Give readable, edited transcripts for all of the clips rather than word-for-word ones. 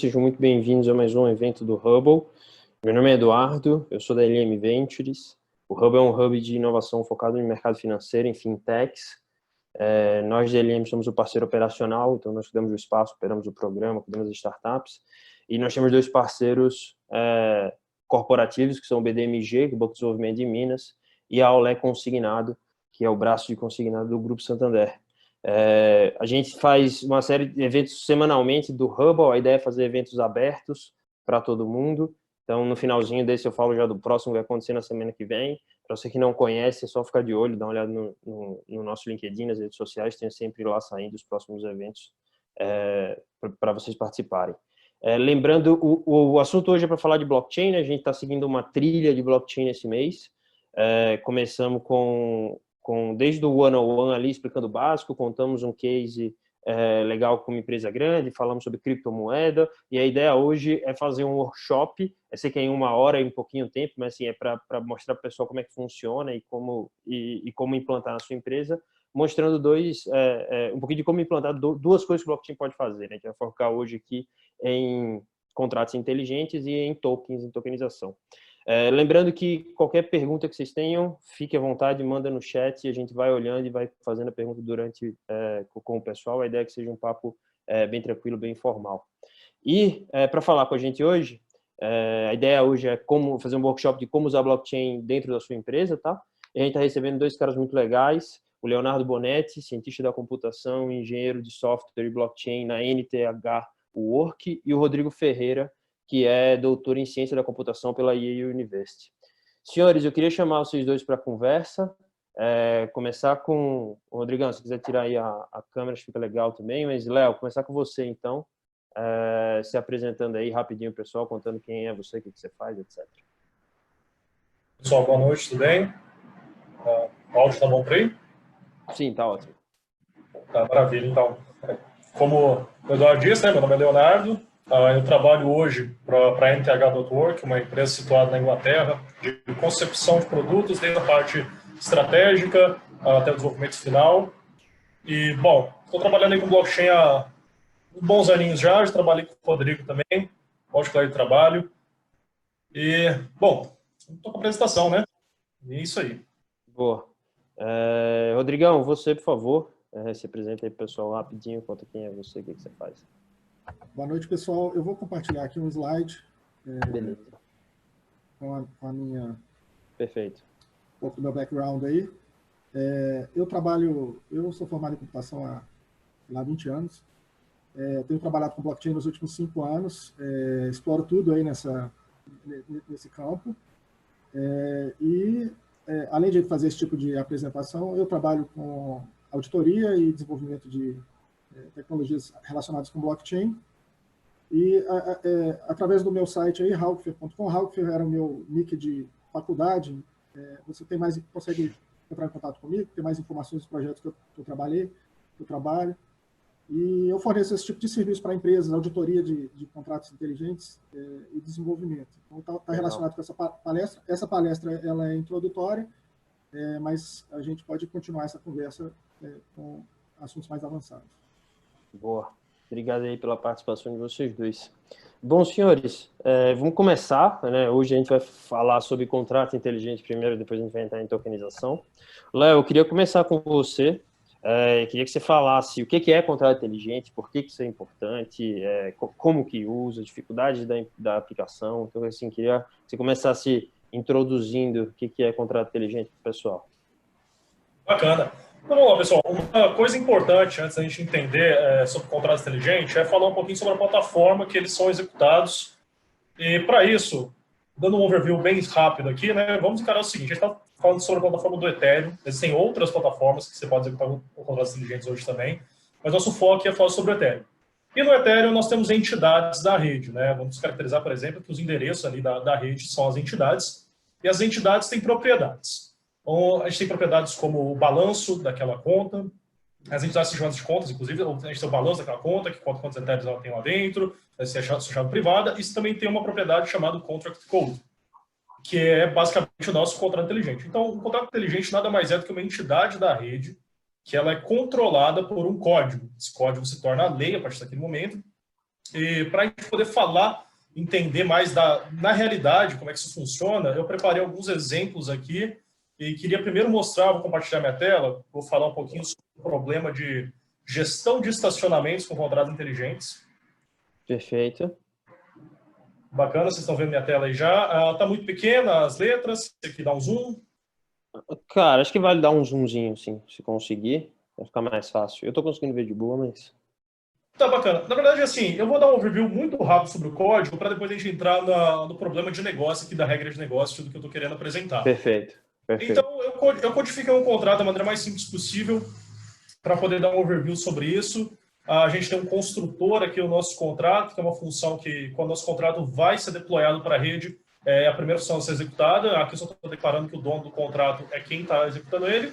sejam muito bem-vindos a mais um evento do Hubble. Meu nome é Eduardo, eu sou da LM Ventures. O Hubble é um hub de inovação focado no mercado financeiro, em fintechs. Nós da LM somos o parceiro operacional, então nós cuidamos do espaço, operamos o programa, cuidamos das startups. E nós temos dois parceiros corporativos, que são o BDMG, que é o Banco de Desenvolvimento de Minas, e a Aulé Consignado, que é o braço de consignado do Grupo Santander. A gente faz uma série de eventos semanalmente do Hubble. A ideia é fazer eventos abertos para todo mundo. Então, no finalzinho desse, eu falo já do próximo que vai acontecer na semana que vem. Para você que não conhece, é só ficar de olho, dar uma olhada no nosso LinkedIn, nas redes sociais, tem sempre lá saindo os próximos eventos para vocês participarem. Lembrando, o assunto hoje é para falar de blockchain, né? A gente está seguindo uma trilha de blockchain esse mês. Começamos desde o 101 ali, explicando o básico, contamos um case legal com uma empresa grande, falamos sobre criptomoeda, e a ideia hoje é fazer um workshop. Eu sei que é em 1 hora e um pouquinho de tempo, mas assim, é para mostrar para o pessoal como é que funciona e como implantar na sua empresa, mostrando um pouquinho de como implantar duas coisas que o blockchain pode fazer, né? A gente vai focar hoje aqui em contratos inteligentes e em tokens, em tokenização. Lembrando que qualquer pergunta que vocês tenham, fique à vontade, manda no chat e a gente vai olhando e vai fazendo a pergunta com o pessoal. A ideia é que seja um papo bem tranquilo, bem informal. E para falar com a gente hoje, a ideia hoje é como fazer um workshop de como usar blockchain dentro da sua empresa, tá? E a gente está recebendo dois caras muito legais, o Leonardo Bonetti, cientista da computação, engenheiro de software e blockchain na NTH Work, e o Rodrigo Ferreira, que é doutor em ciência da computação pela Yale University. Senhores, eu queria chamar vocês dois para a conversa, começar com o Rodrigão, se quiser tirar aí a câmera, acho que fica legal também, mas Léo, começar com você então, se apresentando aí rapidinho, pessoal, contando quem é você, o que você faz, etc. Pessoal, boa noite, tudo bem? O áudio tá bom por aí? Sim, tá ótimo. Tá, maravilha, então. Como o Eduardo disse, né, meu nome é Leonardo, eu trabalho hoje para a NTH.Work, uma empresa situada na Inglaterra, de concepção de produtos, desde a parte estratégica até o desenvolvimento final. E, bom, estou trabalhando aí com blockchain há uns bons aninhos já trabalhei com o Rodrigo também, pode falar de trabalho. E, bom, estou com a apresentação, né? E é isso aí. Boa. Rodrigão, você, por favor, se apresenta aí, pessoal, rapidinho, conta quem é você, o que você faz. Boa noite, pessoal. Eu vou compartilhar aqui um slide Beleza. com a minha... Perfeito. Um pouco do meu background aí. Eu sou formado em computação há 20 anos. Tenho trabalhado com blockchain nos últimos 5 anos. Exploro tudo aí nesse campo. Além de fazer esse tipo de apresentação, eu trabalho com auditoria e desenvolvimento de tecnologias relacionadas com blockchain. E através do meu site aí, Halkfer.com, Halkfer era o meu nick de faculdade, você consegue entrar em contato comigo, ter mais informações dos projetos que eu trabalho. E eu forneço esse tipo de serviço para empresas, auditoria de contratos inteligentes e desenvolvimento. Então, está relacionado com essa palestra. Essa palestra ela é introdutória, mas a gente pode continuar essa conversa com assuntos mais avançados. Boa. Obrigado aí pela participação de vocês dois. Bom, senhores, vamos começar, né? Hoje a gente vai falar sobre contrato inteligente primeiro, depois a gente vai entrar em tokenização. Léo, eu queria começar com você. Queria que você falasse o que é contrato inteligente, por que isso é importante, como que usa, dificuldades da aplicação. Então, assim, queria que você começasse introduzindo o que é contrato inteligente para o pessoal. Bacana. Então, vamos lá, pessoal. Uma coisa importante, antes da gente entender sobre contrato inteligente, é falar um pouquinho sobre a plataforma que eles são executados. E, para isso, dando um overview bem rápido aqui, né, vamos encarar o seguinte: a gente está falando sobre a plataforma do Ethereum. Existem outras plataformas que você pode executar com contratos inteligentes hoje também, mas nosso foco é falar sobre o Ethereum. E no Ethereum nós temos entidades da rede, né? Vamos caracterizar, por exemplo, que os endereços ali da rede são as entidades, e as entidades têm propriedades. Então, a gente tem propriedades como o balanço daquela conta, as entidades são chamadas de contas, inclusive, a gente tem o balanço daquela conta, que quantos Ethereums ela tem lá dentro, essa é a chave privada, e isso também tem uma propriedade chamada Contract Code, que é basicamente o nosso contrato inteligente. Então, o contrato inteligente nada mais é do que uma entidade da rede que ela é controlada por um código. Esse código se torna lei a partir daquele momento E para a gente poder falar, entender mais na realidade como é que isso funciona, eu preparei alguns exemplos aqui e queria primeiro mostrar, vou compartilhar minha tela, vou falar um pouquinho sobre o problema de gestão de estacionamentos com contratos inteligentes. Perfeito. Bacana, vocês estão vendo minha tela aí já. Está muito pequena as letras, tem que dar um zoom. Cara, acho que vale dar um zoomzinho, sim, se conseguir. Vai ficar mais fácil. Eu tô conseguindo ver de boa, mas... Tá bacana. Na verdade, assim, eu vou dar um overview muito rápido sobre o código para depois a gente entrar no problema de negócio aqui, da regra de negócio, do que eu estou querendo apresentar. Perfeito. Então, eu codifiquei um contrato da maneira mais simples possível para poder dar um overview sobre isso. A gente tem um construtor aqui no nosso contrato, que é uma função que, quando o nosso contrato vai ser deployado para a rede, é a primeira função a ser executada. Aqui eu só estou declarando que o dono do contrato é quem está executando ele.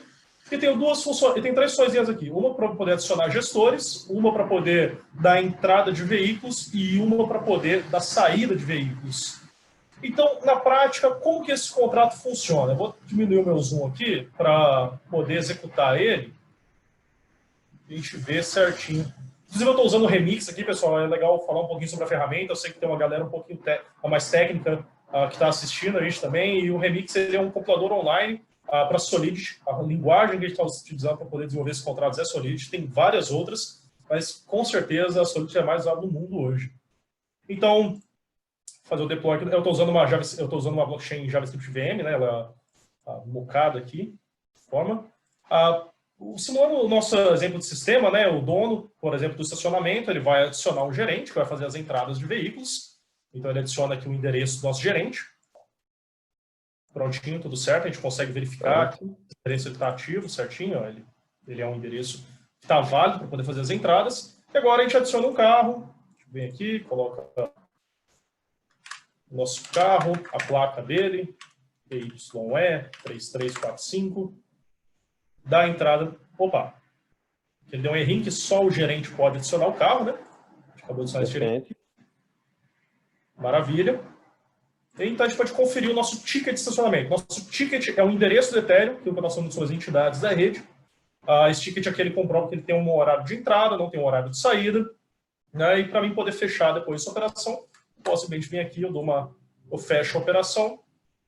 E tem duas funções, e tem três funções aqui. Uma para poder adicionar gestores, uma para poder dar entrada de veículos e uma para poder dar saída de veículos. Então, na prática, como que esse contrato funciona? Eu vou diminuir o meu zoom aqui para poder executar ele. A gente vê certinho. Inclusive, eu estou usando o Remix aqui, pessoal. É legal falar um pouquinho sobre a ferramenta. Eu sei que tem uma galera um pouquinho mais técnica que está assistindo a gente também. E o Remix ele é um compilador online para Solid. A linguagem que a gente está utilizando para poder desenvolver esses contratos é Solid. Tem várias outras, mas com certeza a Solid é mais usada no mundo hoje. Então, fazer o deploy. Eu estou usando uma blockchain JavaScript VM, né? Ela mocada aqui, forma. Simulando o nosso exemplo de sistema, né? O dono, por exemplo, do estacionamento, ele vai adicionar um gerente que vai fazer as entradas de veículos. Então ele adiciona aqui o endereço do nosso gerente. Prontinho, tudo certo. A gente consegue verificar que o endereço está ativo certinho. Ó, ele é um endereço que está válido para poder fazer as entradas. E agora a gente adiciona um carro. A gente vem aqui, coloca o nosso carro, a placa dele, PYE 3345. Dá a entrada. Opa! Ele deu um errinho que só o gerente pode adicionar o carro, né? A gente acabou de adicionar esse gerente. Maravilha. Então a gente pode conferir o nosso ticket de estacionamento. Nosso ticket é o endereço do Ethereum, que nós somos as entidades da rede. Esse ticket aqui ele comprova que ele tem um horário de entrada, não tem um horário de saída. Né? E para mim poder fechar depois essa operação, posso simplesmente vir aqui, eu fecho a operação.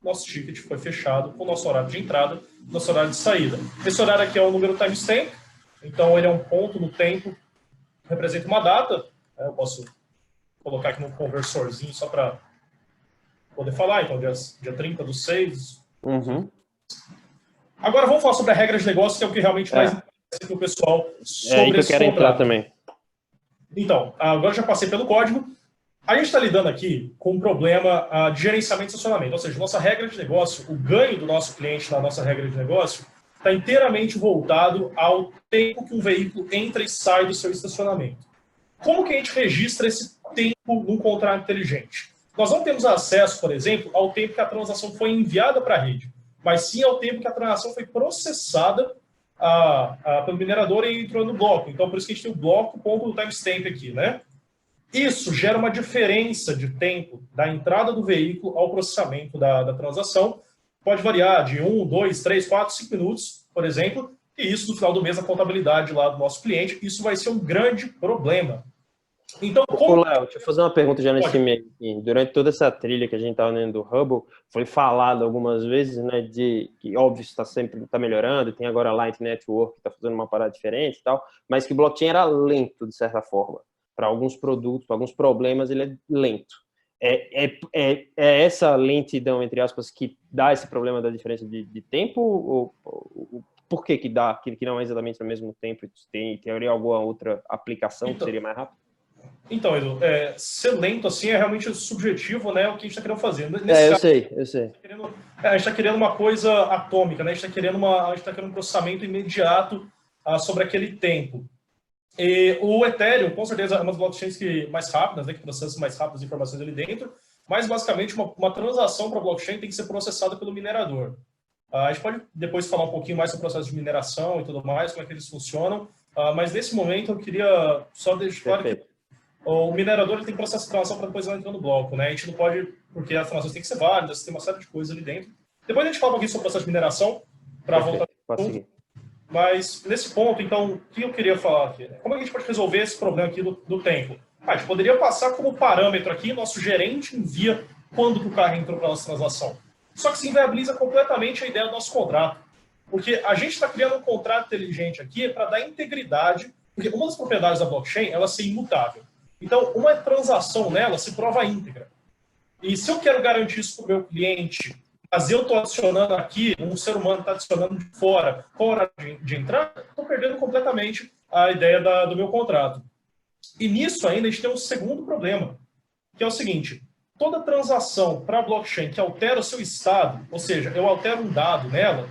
Nosso ticket foi fechado com o nosso horário de entrada, nosso horário de saída. Esse horário aqui é o número timestamp, então ele é um ponto no tempo, representa uma data. Eu posso colocar aqui no conversorzinho só para poder falar. Então, dia 30/6. Uhum. Agora vamos falar sobre a regra de negócio, que é o que realmente mais interessa para o pessoal sobre aí que eu quero entrar também. Então, agora já passei pelo código. A gente está lidando aqui com um problema de gerenciamento de estacionamento, ou seja, nossa regra de negócio, o ganho do nosso cliente na nossa regra de negócio está inteiramente voltado ao tempo que um veículo entra e sai do seu estacionamento. Como que a gente registra esse tempo num contrato inteligente? Nós não temos acesso, por exemplo, ao tempo que a transação foi enviada para a rede, mas sim ao tempo que a transação foi processada pelo minerador e entrou no bloco. Então, por isso que a gente tem o bloco ponto do timestamp aqui, né? Isso gera uma diferença de tempo da entrada do veículo ao processamento da transação. Pode variar de 1, 2, 3, 4, 5 minutos, por exemplo, e isso no final do mês, a contabilidade lá do nosso cliente, isso vai ser um grande problema. Então, Ô, Léo, deixa eu fazer uma pergunta já nesse meio. Durante toda essa trilha que a gente estava dentro do Hubble, foi falado algumas vezes, né, de que, óbvio, está melhorando, tem agora a Light Network, que está fazendo uma parada diferente e tal, mas que o blockchain era lento, de certa forma. Para alguns produtos, para alguns problemas, ele é lento. É essa lentidão, entre aspas, que dá esse problema da diferença de tempo? Ou por que dá, que não é exatamente ao mesmo tempo? Teria alguma outra aplicação que seria mais rápida? Então, Edu, ser lento assim é realmente subjetivo, né? O que a gente está querendo fazer. Eu sei. A gente está querendo uma coisa atômica, né? A gente está querendo um processamento imediato sobre aquele tempo. E o Ethereum, com certeza, é uma das blockchains mais rápidas, né, que processa mais rápido as informações ali dentro, mas basicamente uma transação para a blockchain tem que ser processada pelo minerador. A gente pode depois falar um pouquinho mais sobre o processo de mineração e tudo mais, como é que eles funcionam, mas nesse momento eu queria só deixar claro que o minerador ele tem que processar a transação para depois ela entrar no bloco, né? A gente não pode, porque as transações têm que ser válidas, tem uma série de coisas ali dentro. Depois a gente fala um pouquinho sobre o processo de mineração, para voltar Pode seguir. Mas, nesse ponto, então, o que eu queria falar aqui? Como a gente pode resolver esse problema aqui do tempo? A gente poderia passar como parâmetro aqui, nosso gerente envia quando que o carro entrou para a nossa transação. Só que se inviabiliza completamente a ideia do nosso contrato. Porque a gente está criando um contrato inteligente aqui para dar integridade, porque uma das propriedades da blockchain é ela ser imutável. Então, uma transação nela se prova íntegra. E se eu quero garantir isso para o meu cliente, mas eu estou adicionando aqui, um ser humano está adicionando de fora, com a hora de entrar, estou perdendo completamente a ideia do meu contrato. E nisso ainda a gente tem um segundo problema, que é o seguinte: toda transação para a blockchain que altera o seu estado, ou seja, eu altero um dado nela,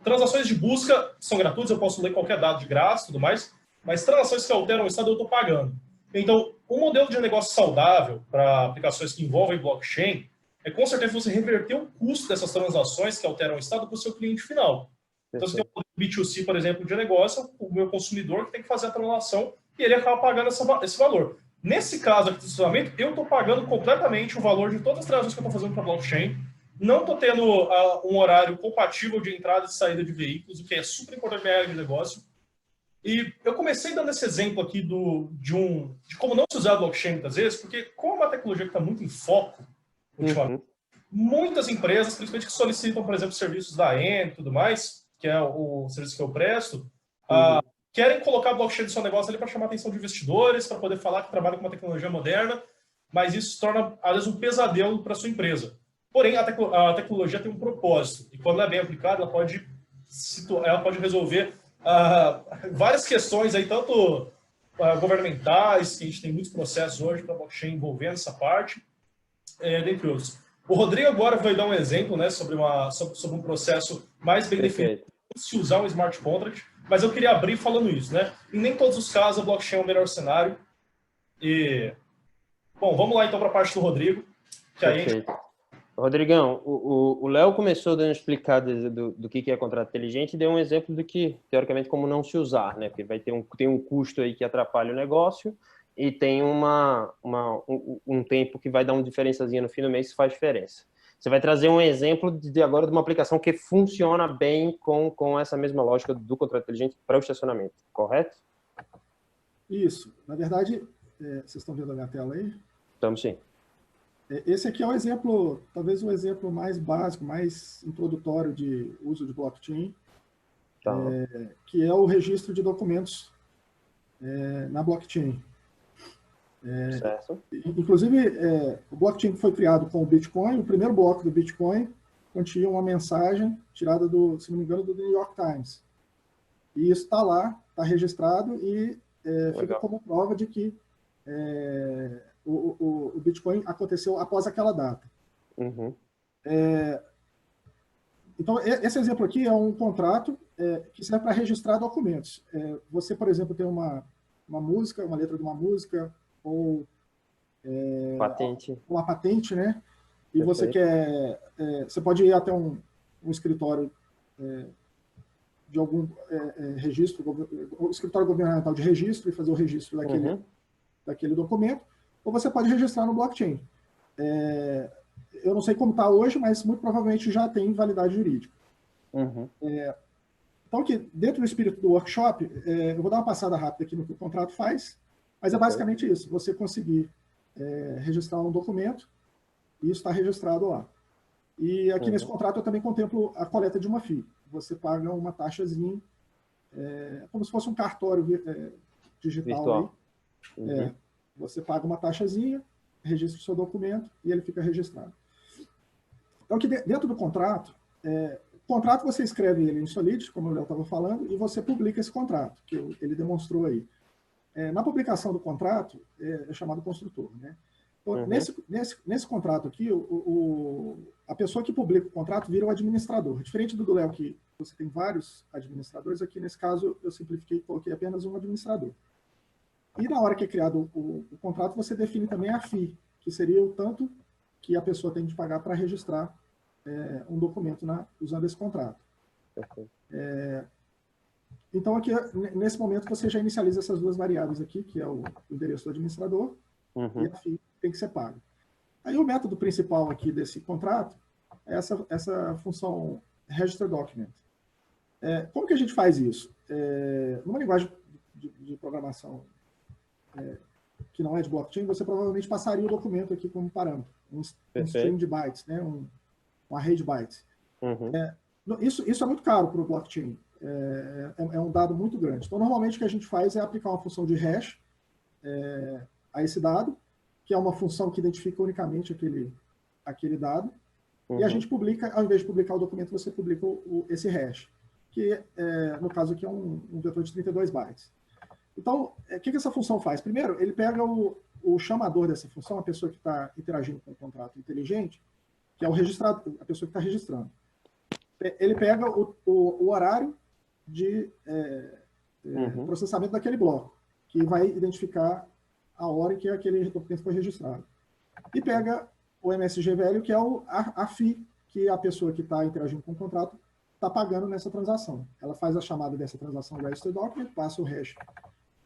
transações de busca são gratuitas, eu posso ler qualquer dado de graça e tudo mais, mas transações que alteram o estado eu estou pagando. Então, um modelo de negócio saudável para aplicações que envolvem blockchain é com certeza você reverter o custo dessas transações que alteram o estado para o seu cliente final. Então, você tem um B2C, por exemplo, de negócio, o meu consumidor que tem que fazer a transação e ele acaba pagando esse valor. Nesse caso aqui do estacionamento, eu estou pagando completamente o valor de todas as transações que eu estou fazendo para a blockchain. Não estou tendo um horário compatível de entrada e saída de veículos, o que é super importante na área de negócio. E eu comecei dando esse exemplo aqui de como não se usar a blockchain muitas vezes, porque como é uma tecnologia que está muito em foco, ultimamente, muitas empresas, principalmente que solicitam, por exemplo, serviços da EN e tudo mais, que é o serviço que eu presto, querem colocar a blockchain no seu negócio ali para chamar a atenção de investidores, para poder falar que trabalha com uma tecnologia moderna, mas isso se torna, às vezes, um pesadelo para a sua empresa. Porém, a tecnologia tem um propósito, e quando ela é bem aplicada, ela pode resolver várias questões, aí, tanto governamentais, que a gente tem muitos processos hoje para blockchain envolvendo essa parte, dentre outros. O Rodrigo agora vai dar um exemplo, né, sobre um processo mais bem definido, se usar um smart contract, mas eu queria abrir falando isso, né? Em nem todos os casos a blockchain é o melhor cenário. E, bom, vamos lá então para a parte do Rodrigo. Que aí... Rodrigão, o Léo começou dando explicado do que é contrato inteligente e deu um exemplo do que, teoricamente, como não se usar, né? Porque tem um custo aí que atrapalha o negócio e tem um tempo que vai dar uma diferençazinha no fim do mês que faz diferença. Você vai trazer um exemplo agora de uma aplicação que funciona bem com essa mesma lógica do contrato inteligente para o estacionamento, correto? Isso. Na verdade, vocês estão vendo a minha tela aí? Estamos sim. Esse aqui é o exemplo, talvez o exemplo mais básico, mais introdutório de uso de blockchain, que é o registro de documentos na blockchain. Certo. Inclusive, o blockchain foi criado com o Bitcoin. O primeiro bloco do Bitcoin continha uma mensagem tirada se não me engano, do New York Times. E isso está lá, está registrado e fica como prova de que o Bitcoin aconteceu após aquela data. Então, esse exemplo aqui é um contrato que serve para registrar documentos. Você, por exemplo, tem uma música, uma letra de uma música, ou uma patente, né? E você quer... você pode ir até um escritório de algum registro, o escritório governamental de registro, e fazer o registro daquele documento, ou você pode registrar no blockchain. Eu não sei como está hoje, mas muito provavelmente já tem validade jurídica. Então, aqui, dentro do espírito do workshop, eu vou dar uma passada rápida aqui no que o contrato faz, mas é basicamente isso: você conseguir registrar um documento, e isso está registrado lá. E aqui nesse contrato eu também contemplo a coleta de uma FII. Você paga uma taxazinha, como se fosse um cartório digital. Aí. Você paga uma taxazinha, registra o seu documento e ele fica registrado. Então, aqui dentro do contrato, o contrato você escreve ele em Solidity, como o Léo estava falando, e você publica esse contrato, que ele demonstrou aí. Na publicação do contrato, é chamado construtor, né? Então, nesse contrato aqui, a pessoa que publica o contrato vira o administrador. Diferente do Léo, que você tem vários administradores, aqui nesse caso eu simplifiquei e coloquei apenas um administrador. E na hora que é criado o contrato, você define também a FII, que seria o tanto que a pessoa tem de pagar para registrar um documento usando esse contrato. Então, aqui, nesse momento, você já inicializa essas duas variáveis aqui, que é o endereço do administrador e a FII tem que ser paga. Aí o método principal aqui desse contrato é essa função register document. Como que a gente faz isso? Numa linguagem de programação que não é de blockchain, você provavelmente passaria o documento aqui como parâmetro, um stream de bytes, né? Um array de bytes. Uhum. Isso é muito caro para o blockchain. É um dado muito grande. Então, normalmente, o que a gente faz é aplicar uma função de hash a esse dado, que é uma função que identifica unicamente aquele dado, e a gente publica, ao invés de publicar o documento, você publica esse hash, que, no caso aqui, é um vetor de 32 bytes. Então, o que essa função faz? Primeiro, ele pega o chamador dessa função, a pessoa que está interagindo com o contrato inteligente, que é o registrado, a pessoa que está registrando. Ele pega o horário de processamento daquele bloco, que vai identificar a hora em que aquele documento foi registrado. E pega o MSG velho, que é a FII que a pessoa que está interagindo com o contrato está pagando nessa transação. Ela faz a chamada dessa transação register document, passa o hash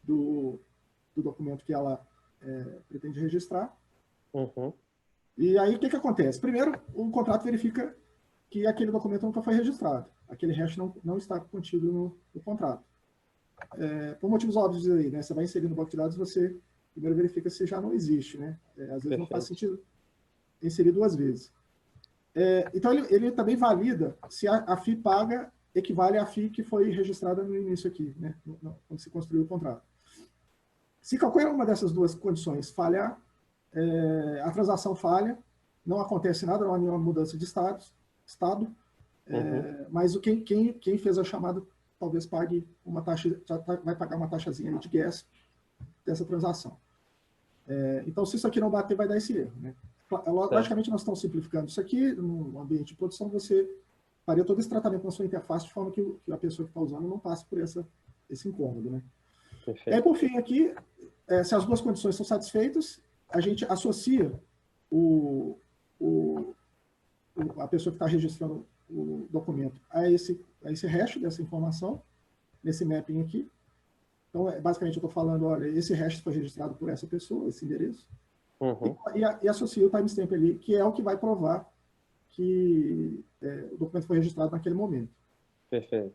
do documento que ela pretende registrar. E aí, o que acontece? Primeiro, o contrato verifica que aquele documento nunca foi registrado. Aquele hash não está contido no contrato. Por motivos óbvios aí, né? Você vai inserir no banco de dados, você primeiro verifica se já não existe, né? Às vezes não faz sentido inserir duas vezes. Então, ele também valida se a FII paga equivale à FII que foi registrada no início aqui, né? Quando se construiu o contrato. Se qualquer uma dessas duas condições falhar, a transação falha, não acontece nada, não há nenhuma mudança de estado, mas quem fez a chamada talvez pague uma taxa, vai pagar uma taxazinha de gas dessa transação. Então, se isso aqui não bater, vai dar esse erro, né? Logicamente, nós estamos simplificando isso aqui. No ambiente de produção, você faria todo esse tratamento na sua interface de forma que a pessoa que está usando não passe por esse incômodo, né? Perfeito. E aí, por fim, aqui, se as duas condições são satisfeitas, a gente associa a pessoa que está registrando o documento a esse hash dessa informação, nesse mapping aqui. Então, basicamente, eu estou falando, olha, esse hash foi registrado por essa pessoa, esse endereço, e associa o timestamp ali, que é o que vai provar que o documento foi registrado naquele momento. Perfeito.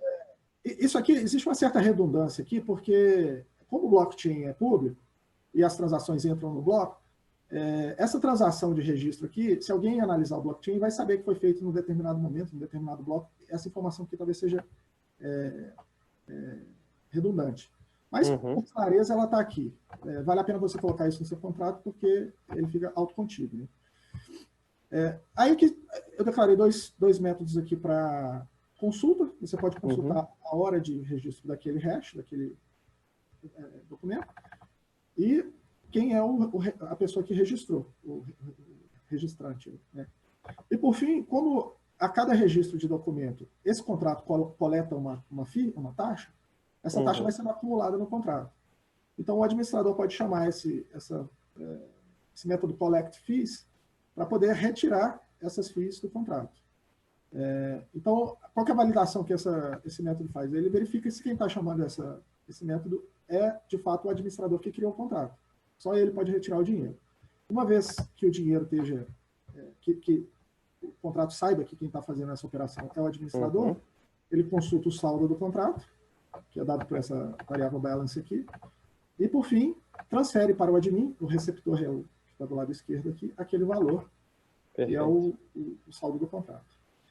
Isso aqui, existe uma certa redundância aqui, porque como o blockchain é público e as transações entram no bloco, essa transação de registro aqui, se alguém analisar o blockchain, vai saber que foi feito num determinado momento, num determinado bloco. Essa informação aqui talvez seja redundante. Mas, por clareza, ela está aqui. Vale a pena você colocar isso no seu contrato, porque ele fica autocontido, né? Aí que eu declarei dois métodos aqui para consulta. Você pode consultar a hora de registro daquele hash, daquele documento, e quem é a pessoa que registrou, o registrante, né? E, por fim, como a cada registro de documento, esse contrato coleta uma FII, uma taxa, essa taxa vai sendo acumulada no contrato. Então, o administrador pode chamar esse método collect fees para poder retirar essas FIIs do contrato. Então, qual que é a validação que esse método faz? Ele verifica se quem está chamando esse método é, de fato, o administrador que criou o contrato. Só ele pode retirar o dinheiro. Uma vez que o dinheiro esteja... que o contrato saiba que quem está fazendo essa operação é o administrador, ele consulta o saldo do contrato, que é dado por essa variável balance aqui, e, por fim, transfere para o admin, o receptor é o que está do lado esquerdo aqui, aquele valor, que é o saldo do contrato.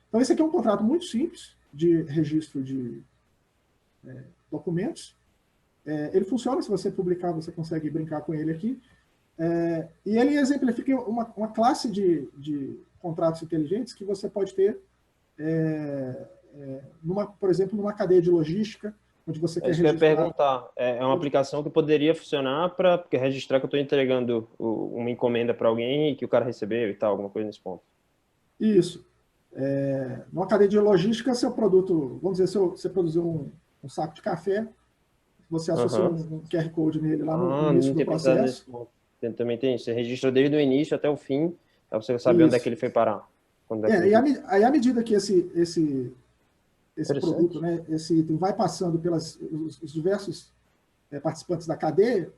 Então, esse aqui é um contrato muito simples de registro de documentos. Ele funciona, se você publicar, você consegue brincar com ele aqui. E ele exemplifica uma classe de contratos inteligentes que você pode ter, por exemplo, numa cadeia de logística, onde você quer registrar... Isso que eu ia perguntar. É uma aplicação que poderia funcionar para registrar que eu estou entregando uma encomenda para alguém e que o cara recebeu e tal, alguma coisa nesse ponto. Isso. Numa cadeia de logística, seu produto, vamos dizer, se você produziu um saco de café, você associa um QR Code nele lá no início do processo. Também tem isso. Você registra desde o início até o fim, para você saber onde é que ele foi parar. Aí, à medida que esse produto, né, esse item vai passando pelos os diversos participantes da cadeia,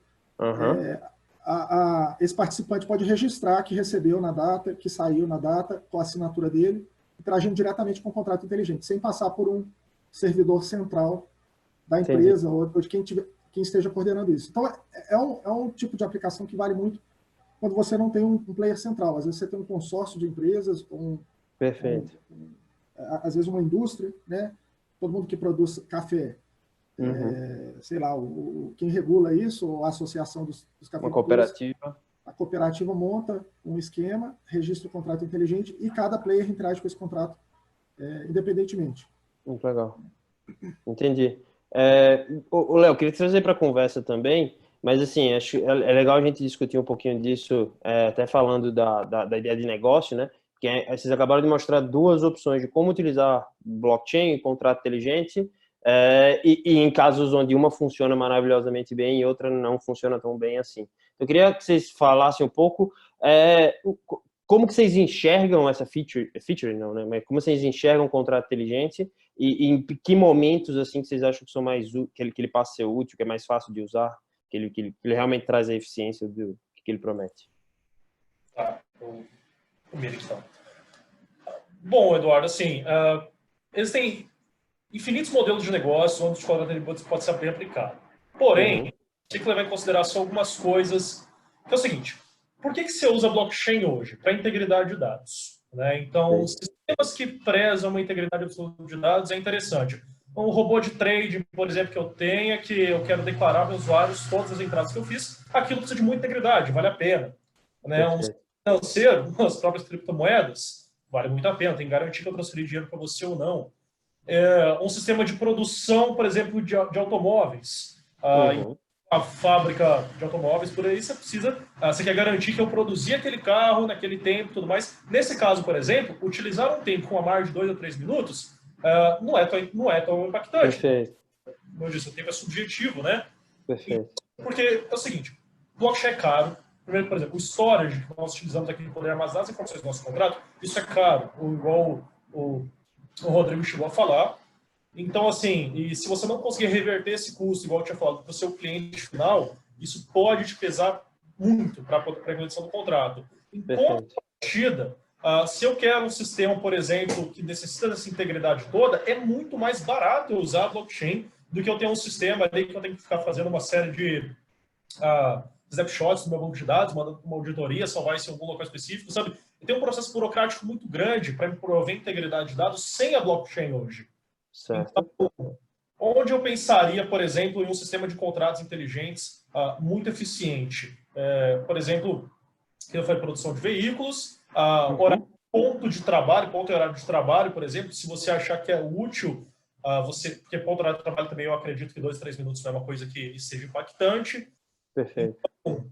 esse participante pode registrar que recebeu na data, que saiu na data, com a assinatura dele, interagindo diretamente com o contrato inteligente, sem passar por um servidor central da empresa ou de quem quem esteja coordenando isso. Então, é um tipo de aplicação que vale muito quando você não tem um player central. Às vezes você tem um consórcio de empresas, Perfeito. às vezes uma indústria, né? Todo mundo que produz café, sei lá, quem regula isso, ou a associação dos cafeicultores. Uma cooperativa. A cooperativa monta um esquema, registra o contrato inteligente e cada player interage com esse contrato independentemente. Muito legal. Entendi. Léo, queria te trazer para a conversa também, mas assim, acho é legal a gente discutir um pouquinho disso, até falando da ideia de negócio, né? Porque vocês acabaram de mostrar duas opções de como utilizar blockchain e contrato inteligente, e em casos onde uma funciona maravilhosamente bem e outra não funciona tão bem assim. Eu queria que vocês falassem um pouco como que vocês enxergam essa feature não, né? Mas como vocês enxergam o contrato inteligente e em que momentos assim que vocês acham que são mais que ele passa a ser útil, que é mais fácil de usar, que ele realmente traz a eficiência do que ele promete? Tá, comigo então. Bom, Eduardo, assim, existem infinitos modelos de negócio onde o contrato pode ser bem aplicado. Porém, tem que levar em consideração algumas coisas. Que é o seguinte, por que você usa blockchain hoje? Para integridade de dados. Né? Então, sistemas que prezam uma integridade absoluta de dados é interessante. Um robô de trade, por exemplo, que eu tenha, que eu quero declarar para os usuários todas as entradas que eu fiz, aquilo precisa de muita integridade, vale a pena. Né? Um financeiro, as próprias criptomoedas, vale muito a pena, tem que garantir que eu transferi dinheiro para você ou não. Um sistema de produção, por exemplo, de automóveis. A fábrica de automóveis, por aí você precisa, você quer garantir que eu produzi aquele carro naquele tempo e tudo mais. Nesse caso, por exemplo, utilizar um tempo com a margem de 2 a 3 minutos não é tão impactante. Perfeito. Como eu disse, o tempo é subjetivo, né? Perfeito. Porque é o seguinte, blockchain é caro. Primeiro, por exemplo, o storage que nós utilizamos aqui para poder armazenar as informações do nosso contrato, isso é caro, igual o Rodrigo chegou a falar. Então, assim, e se você não conseguir reverter esse custo, igual eu tinha falado, para o seu cliente final, isso pode te pesar muito para a implementação do contrato. Em contrapartida, se eu quero um sistema, por exemplo, que necessita dessa integridade toda, é muito mais barato eu usar a blockchain do que eu ter um sistema ali que eu tenho que ficar fazendo uma série de snapshots do meu banco de dados, uma auditoria, salvar isso em algum local específico, sabe? E tem um processo burocrático muito grande para prover integridade de dados sem a blockchain hoje. Certo. Então, onde eu pensaria, por exemplo, em um sistema de contratos inteligentes muito eficiente? Por exemplo, que eu falei, produção de veículos, ponto de trabalho, ponto e horário de trabalho, por exemplo, se você achar que é útil, porque ponto e horário de trabalho também eu acredito que 2, 3 minutos não é uma coisa que seja impactante. Perfeito. Então,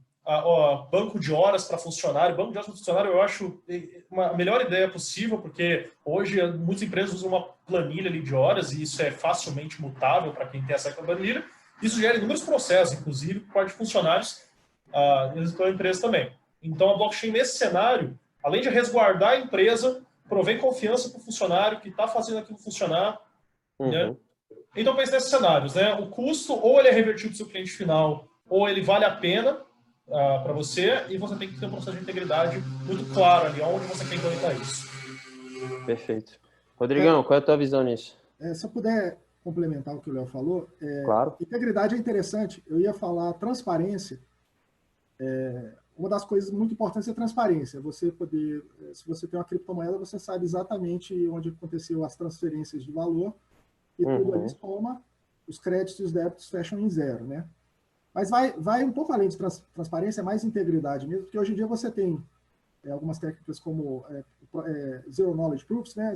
banco de horas para funcionário. Banco de horas para funcionário eu acho a melhor ideia possível, porque hoje muitas empresas usam uma planilha ali de horas e isso é facilmente mutável para quem tem acesso à planilha. Isso gera inúmeros processos, inclusive por parte de funcionários e pela empresa também. Então, a blockchain nesse cenário, além de resguardar a empresa, provém confiança para o funcionário que está fazendo aquilo funcionar. Né? Então, pense nesses cenários. Né? O custo, ou ele é revertido para o seu cliente final, ou ele vale a pena para você, e você tem que ter um processo de integridade muito claro ali, onde você quer implementar isso. Perfeito. Rodrigão, qual é a tua visão nisso? Se eu puder complementar o que o Léo falou, claro. Integridade é interessante. Eu ia falar transparência. Uma das coisas muito importantes é transparência. Você poder, se você tem uma criptomoeda, você sabe exatamente onde aconteceu as transferências de valor e tudo ali soma, os créditos e os débitos fecham em zero, né? Mas vai um pouco além de transparência, mais integridade mesmo, porque hoje em dia você tem algumas técnicas como Zero Knowledge Proofs, né,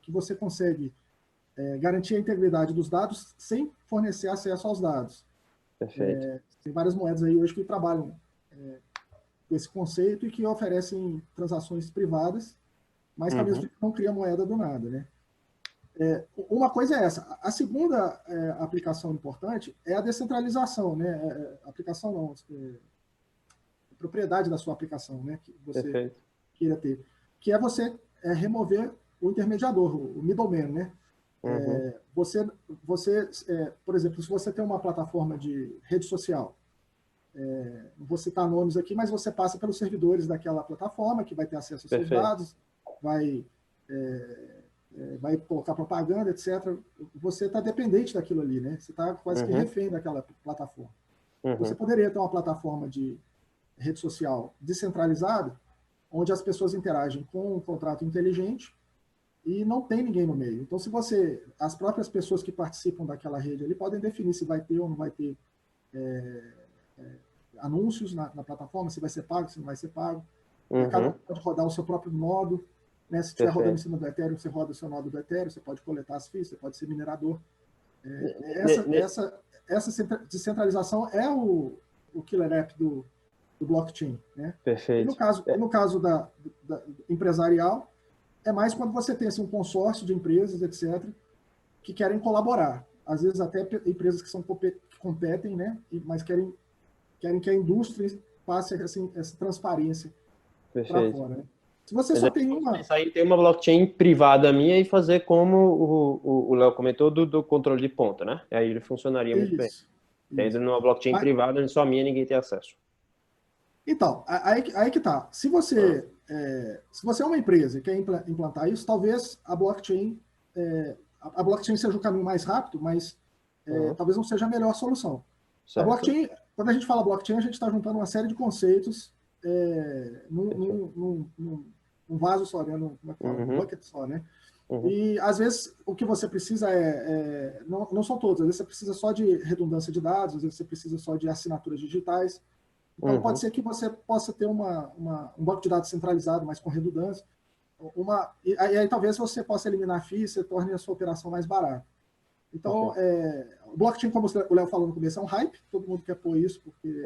que você consegue garantir a integridade dos dados sem fornecer acesso aos dados. Perfeito. Tem várias moedas aí hoje que trabalham com esse conceito e que oferecem transações privadas, mas que ao mesmo tempo não cria moeda do nada, né? Uma coisa é essa. A segunda aplicação importante é a descentralização, né? Aplicação não, propriedade da sua aplicação, né? Que você queira ter, que é você remover o intermediador, o middleman, né? Você por exemplo, se você tem uma plataforma de rede social, não vou citar nomes aqui, mas você passa pelos servidores daquela plataforma, que vai ter acesso aos seus dados, vai vai colocar propaganda, etc., você está dependente daquilo ali, né? Você está quase que refém daquela plataforma. Você poderia ter uma plataforma de rede social descentralizada, onde as pessoas interagem com um contrato inteligente e não tem ninguém no meio. Então, as próprias pessoas que participam daquela rede ali podem definir se vai ter ou não vai ter anúncios na plataforma, se vai ser pago, se não vai ser pago. Cada um pode rodar o seu próprio nodo, né? Se estiver rodando em cima do Ethereum, você roda o seu nodo do Ethereum, você pode coletar as fees, você pode ser minerador. Essa descentralização é o killer app do blockchain, né? Perfeito. E no caso da empresarial, é mais quando você tem assim, um consórcio de empresas, etc., que querem colaborar. Às vezes até empresas que competem, né? Mas querem que a indústria passe assim, essa transparência para fora. Né? Se você só tem uma... Tem uma blockchain privada minha e fazer como o Léo comentou do controle de ponta, né? Aí ele funcionaria muito bem. Tendo numa blockchain privada, onde só minha ninguém tem acesso. Então, aí que tá. Se você é uma empresa e quer implantar isso, talvez a blockchain seja o caminho mais rápido, mas talvez não seja a melhor solução. Certo. A blockchain, quando a gente fala blockchain, a gente está juntando uma série de conceitos num vaso só, né? Num bucket só, né? E, às vezes, o que você precisa não são todos. Às vezes, você precisa só de redundância de dados, às vezes, você precisa só de assinaturas digitais. Então, pode ser que você possa ter um banco de dados centralizado, mas com redundância. E aí, talvez, você possa eliminar FIIs, você torne a sua operação mais barata. Então, o blockchain, como o Léo falou no começo, é um hype. Todo mundo quer pôr isso, porque...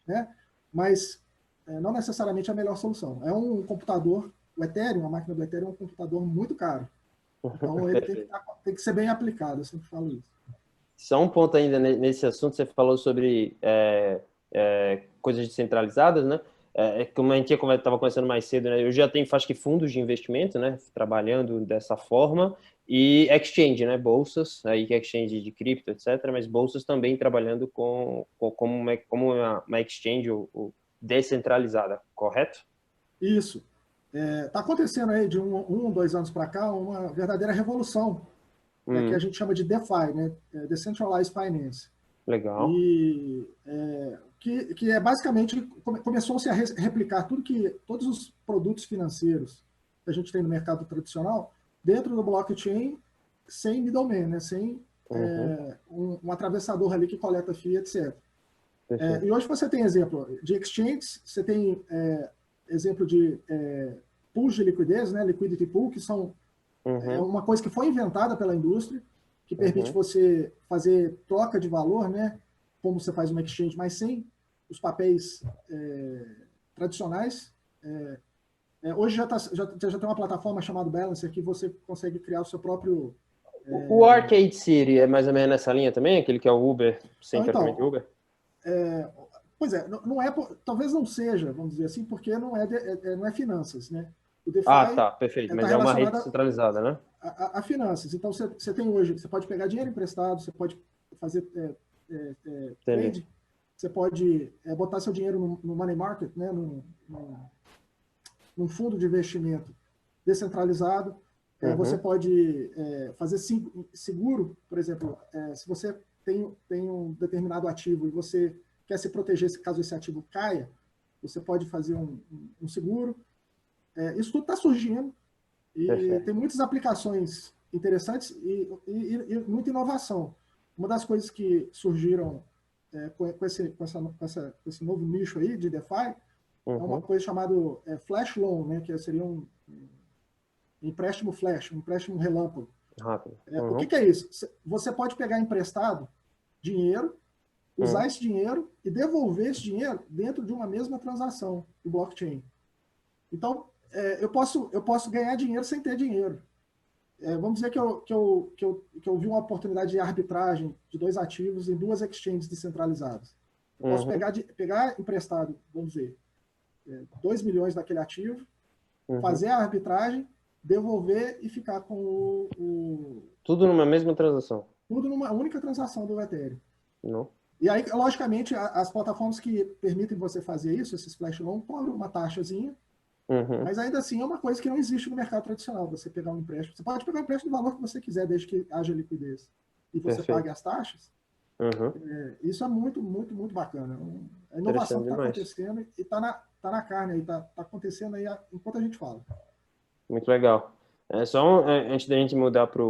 né? Mas não necessariamente é a melhor solução. É um computador... O Ethereum, a máquina do Ethereum é um computador muito caro. Então, ele tem que ser bem aplicado, eu sempre falo isso. Só um ponto ainda nesse assunto, você falou sobre coisas descentralizadas, né? Como a gente estava conversando mais cedo, né? Eu já tenho, acho que, fundos de investimento, né? Trabalhando dessa forma, e exchange, né? Bolsas, aí que é exchange de cripto, etc., mas bolsas também trabalhando como uma exchange descentralizada, correto? Isso. Está acontecendo aí de 2 anos para cá uma verdadeira revolução, que a gente chama de DeFi, né? Decentralized Finance. Legal. E que é basicamente, começou-se a replicar todos os produtos financeiros que a gente tem no mercado tradicional dentro do blockchain, sem middleman, né? Sem um atravessador ali que coleta FII, etc. E hoje você tem exemplo de exchanges, você tem exemplo de pools de liquidez, né? Liquidity pool, que são uma coisa que foi inventada pela indústria, que permite você fazer troca de valor, né? Como você faz uma exchange, mas sem os papéis tradicionais. Hoje já tem uma plataforma chamada Balancer que você consegue criar o seu próprio... O Arcade City é mais ou menos nessa linha também? Aquele que é o Uber, sem tratamento Uber? Pois é, não é, talvez não seja, vamos dizer assim, porque não é finanças, né? O DeFi tá, perfeito, mas é uma rede centralizada, né? A finanças. Então, você tem hoje, você pode pegar dinheiro emprestado, você pode fazer trade, você pode botar seu dinheiro no money market, né? Num fundo de investimento descentralizado. Você pode fazer seguro, por exemplo, se você tem um determinado ativo e você quer se proteger caso esse ativo caia, você pode fazer um seguro. Isso tudo está surgindo e tem muitas aplicações interessantes e muita inovação. Uma das coisas que surgiram com esse novo nicho aí de DeFi é uma coisa chamada Flash Loan, né, que seria um empréstimo flash, um empréstimo relâmpago. O que é isso? Você pode pegar emprestado dinheiro, usar esse dinheiro e devolver esse dinheiro dentro de uma mesma transação do blockchain. Então, eu posso ganhar dinheiro sem ter dinheiro. Vamos dizer que eu vi uma oportunidade de arbitragem de 2 ativos em 2 exchanges descentralizadas. Eu posso pegar emprestado, vamos dizer, 2 milhões daquele ativo, fazer a arbitragem, devolver e ficar com Tudo numa mesma transação. Tudo numa única transação do Ethereum. Não. E aí, logicamente, as plataformas que permitem você fazer isso, esses flash loan, cobram uma taxazinha, Uhum. Mas ainda assim é uma coisa que não existe no mercado tradicional. Você pegar um empréstimo, você pode pegar um empréstimo do valor que você quiser, desde que haja liquidez. E você Perfeito. pague as taxas. Uhum. Isso é muito, muito, muito bacana. A inovação Interessante que está demais. acontecendo e está na carne, está acontecendo aí enquanto a gente fala. Muito legal. Antes da gente mudar para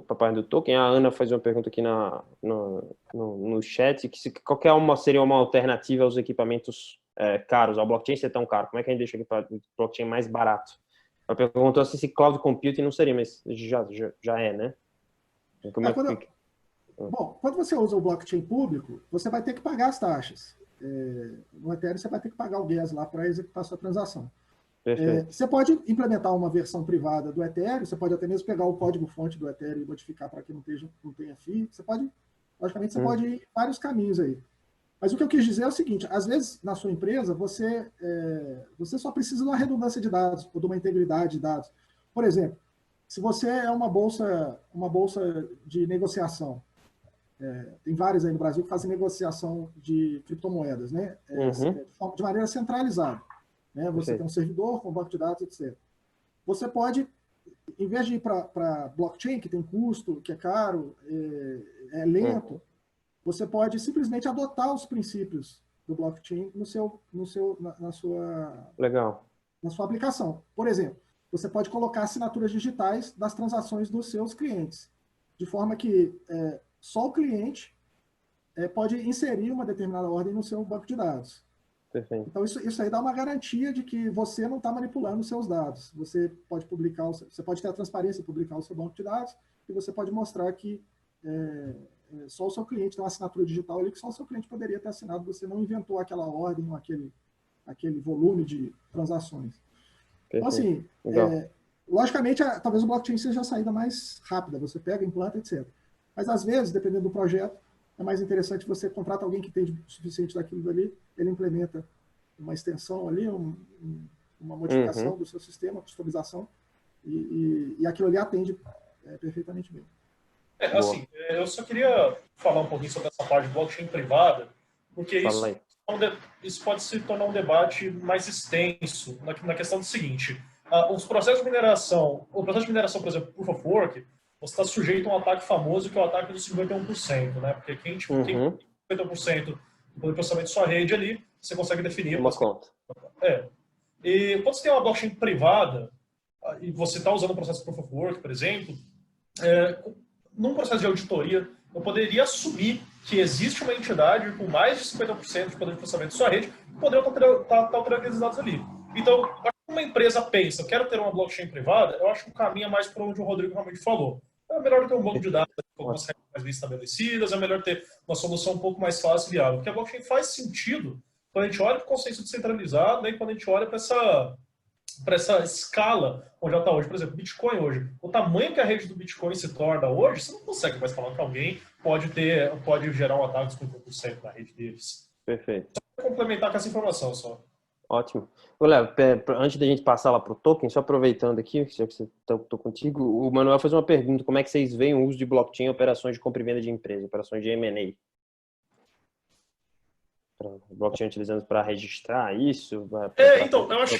a parte do token, a Ana faz uma pergunta aqui no chat, qual que seria uma alternativa aos equipamentos caros, ao blockchain ser tão caro? Como é que a gente deixa o blockchain mais barato? Ela perguntou assim, se cloud computing não seria, mas já é, né? Como é que fica? Bom, quando você usa o blockchain público, você vai ter que pagar as taxas. No Ethereum, você vai ter que pagar o gas lá para executar a sua transação. Você pode implementar uma versão privada do Ethereum, você pode até mesmo pegar o código-fonte do Ethereum e modificar para que não tenha FII. Logicamente, você pode ir em vários caminhos aí. Mas o que eu quis dizer é o seguinte, às vezes, na sua empresa, você só precisa de uma redundância de dados ou de uma integridade de dados. Por exemplo, se você é uma bolsa de negociação, tem várias aí no Brasil que fazem negociação de criptomoedas, né? De maneira centralizada. Né? Você tem um servidor com banco de dados, etc. Você pode, em vez de ir para blockchain, que tem custo, que é caro, é lento, você pode simplesmente adotar os princípios do blockchain na sua aplicação. Por exemplo, você pode colocar assinaturas digitais das transações dos seus clientes, de forma que só o cliente pode inserir uma determinada ordem no seu banco de dados. Perfeito. Então, isso aí dá uma garantia de que você não está manipulando os seus dados. Você pode você pode ter a transparência e publicar o seu banco de dados, e você pode mostrar que só o seu cliente tem uma assinatura digital ali, que só o seu cliente poderia ter assinado, você não inventou aquela ordem ou aquele volume de transações. Perfeito. Então, assim, logicamente, talvez o blockchain seja a saída mais rápida, você pega, implanta, etc. Mas, às vezes, dependendo do projeto, é mais interessante você contratar alguém que entende o suficiente daquilo ali, ele implementa uma extensão ali, uma modificação do seu sistema, customização, e aquilo ali atende perfeitamente bem. Assim, eu só queria falar um pouquinho sobre essa parte de blockchain privada, porque isso pode se tornar um debate mais extenso na questão do seguinte, os processos de mineração, o processo de mineração, por exemplo, Proof of Work, você está sujeito a um ataque famoso, que é o ataque dos 51%, né? Porque quem tem 50% do poder de processamento de sua rede ali, você consegue definir uma conta. E quando você tem uma blockchain privada, e você está usando o processo de Proof of Work, por exemplo, num processo de auditoria, eu poderia assumir que existe uma entidade com mais de 50% de poder de processamento de sua rede que poderia estar alterando aqueles dados ali. Então, uma empresa pensa, eu quero ter uma blockchain privada, eu acho que o caminho é mais para onde o Rodrigo realmente falou. É melhor ter um banco de dados com algumas regras mais bem estabelecidas, é melhor ter uma solução um pouco mais fácil e viável. Porque a blockchain faz sentido quando a gente olha para o consenso descentralizado, né, e quando a gente olha para essa escala onde ela está hoje. Por exemplo, Bitcoin hoje. O tamanho que a rede do Bitcoin se torna hoje, você não consegue mais falar que alguém pode gerar um ataque de 50% na rede deles. Perfeito. Só para complementar com essa informação só. Ótimo. Léo, antes da gente passar lá para o token, só aproveitando aqui, já que estou contigo, o Manuel fez uma pergunta, como é que vocês veem o uso de blockchain em operações de compra e venda de empresa, operações de M&A? Blockchain utilizando para registrar isso? Então, eu acho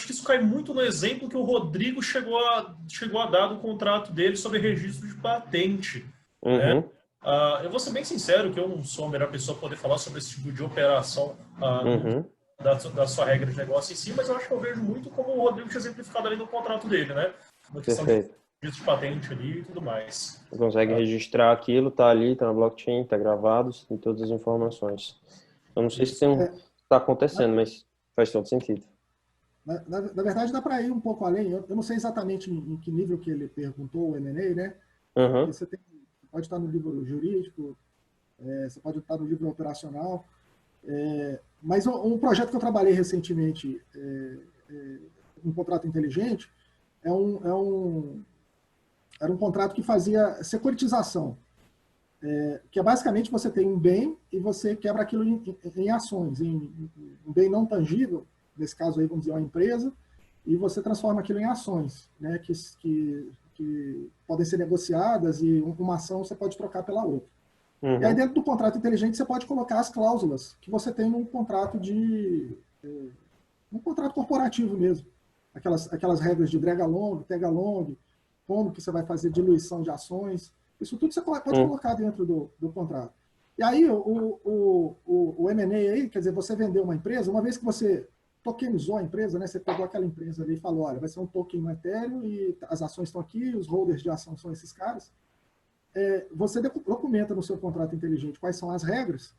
que isso cai muito no exemplo que o Rodrigo chegou a dar do contrato dele sobre registro de patente. Né? Eu vou ser bem sincero que eu não sou a melhor pessoa para poder falar sobre esse tipo de operação da sua regra de negócio em si, mas eu acho que eu vejo muito como o Rodrigo tinha exemplificado ali no contrato dele, né? Uma questão de registro de patente ali e tudo mais. Você consegue registrar aquilo, tá ali, tá na blockchain, tá gravado, tem todas as informações. Eu não sei se está acontecendo, mas faz todo sentido. Na verdade, dá para ir um pouco além. Eu não sei exatamente em que nível que ele perguntou o M&A, né? Porque você pode estar no livro jurídico, você pode estar no livro operacional, mas um projeto que eu trabalhei recentemente, um contrato inteligente, era um contrato que fazia securitização, que é basicamente você tem um bem e você quebra aquilo em ações, um bem não tangível, nesse caso aí vamos dizer uma empresa, e você transforma aquilo em ações, né, que podem ser negociadas e uma ação você pode trocar pela outra. E aí dentro do contrato inteligente você pode colocar as cláusulas que você tem num contrato um contrato corporativo mesmo. Aquelas regras de drag along, tag along, como que você vai fazer diluição de ações. Isso tudo você pode colocar dentro do contrato. E aí, o M&A aí, quer dizer, você vendeu uma empresa, uma vez que você tokenizou a empresa, né, você pegou aquela empresa ali e falou, olha, vai ser um token no Ethereum e as ações estão aqui, os holders de ação são esses caras. Você documenta no seu contrato inteligente quais são as regras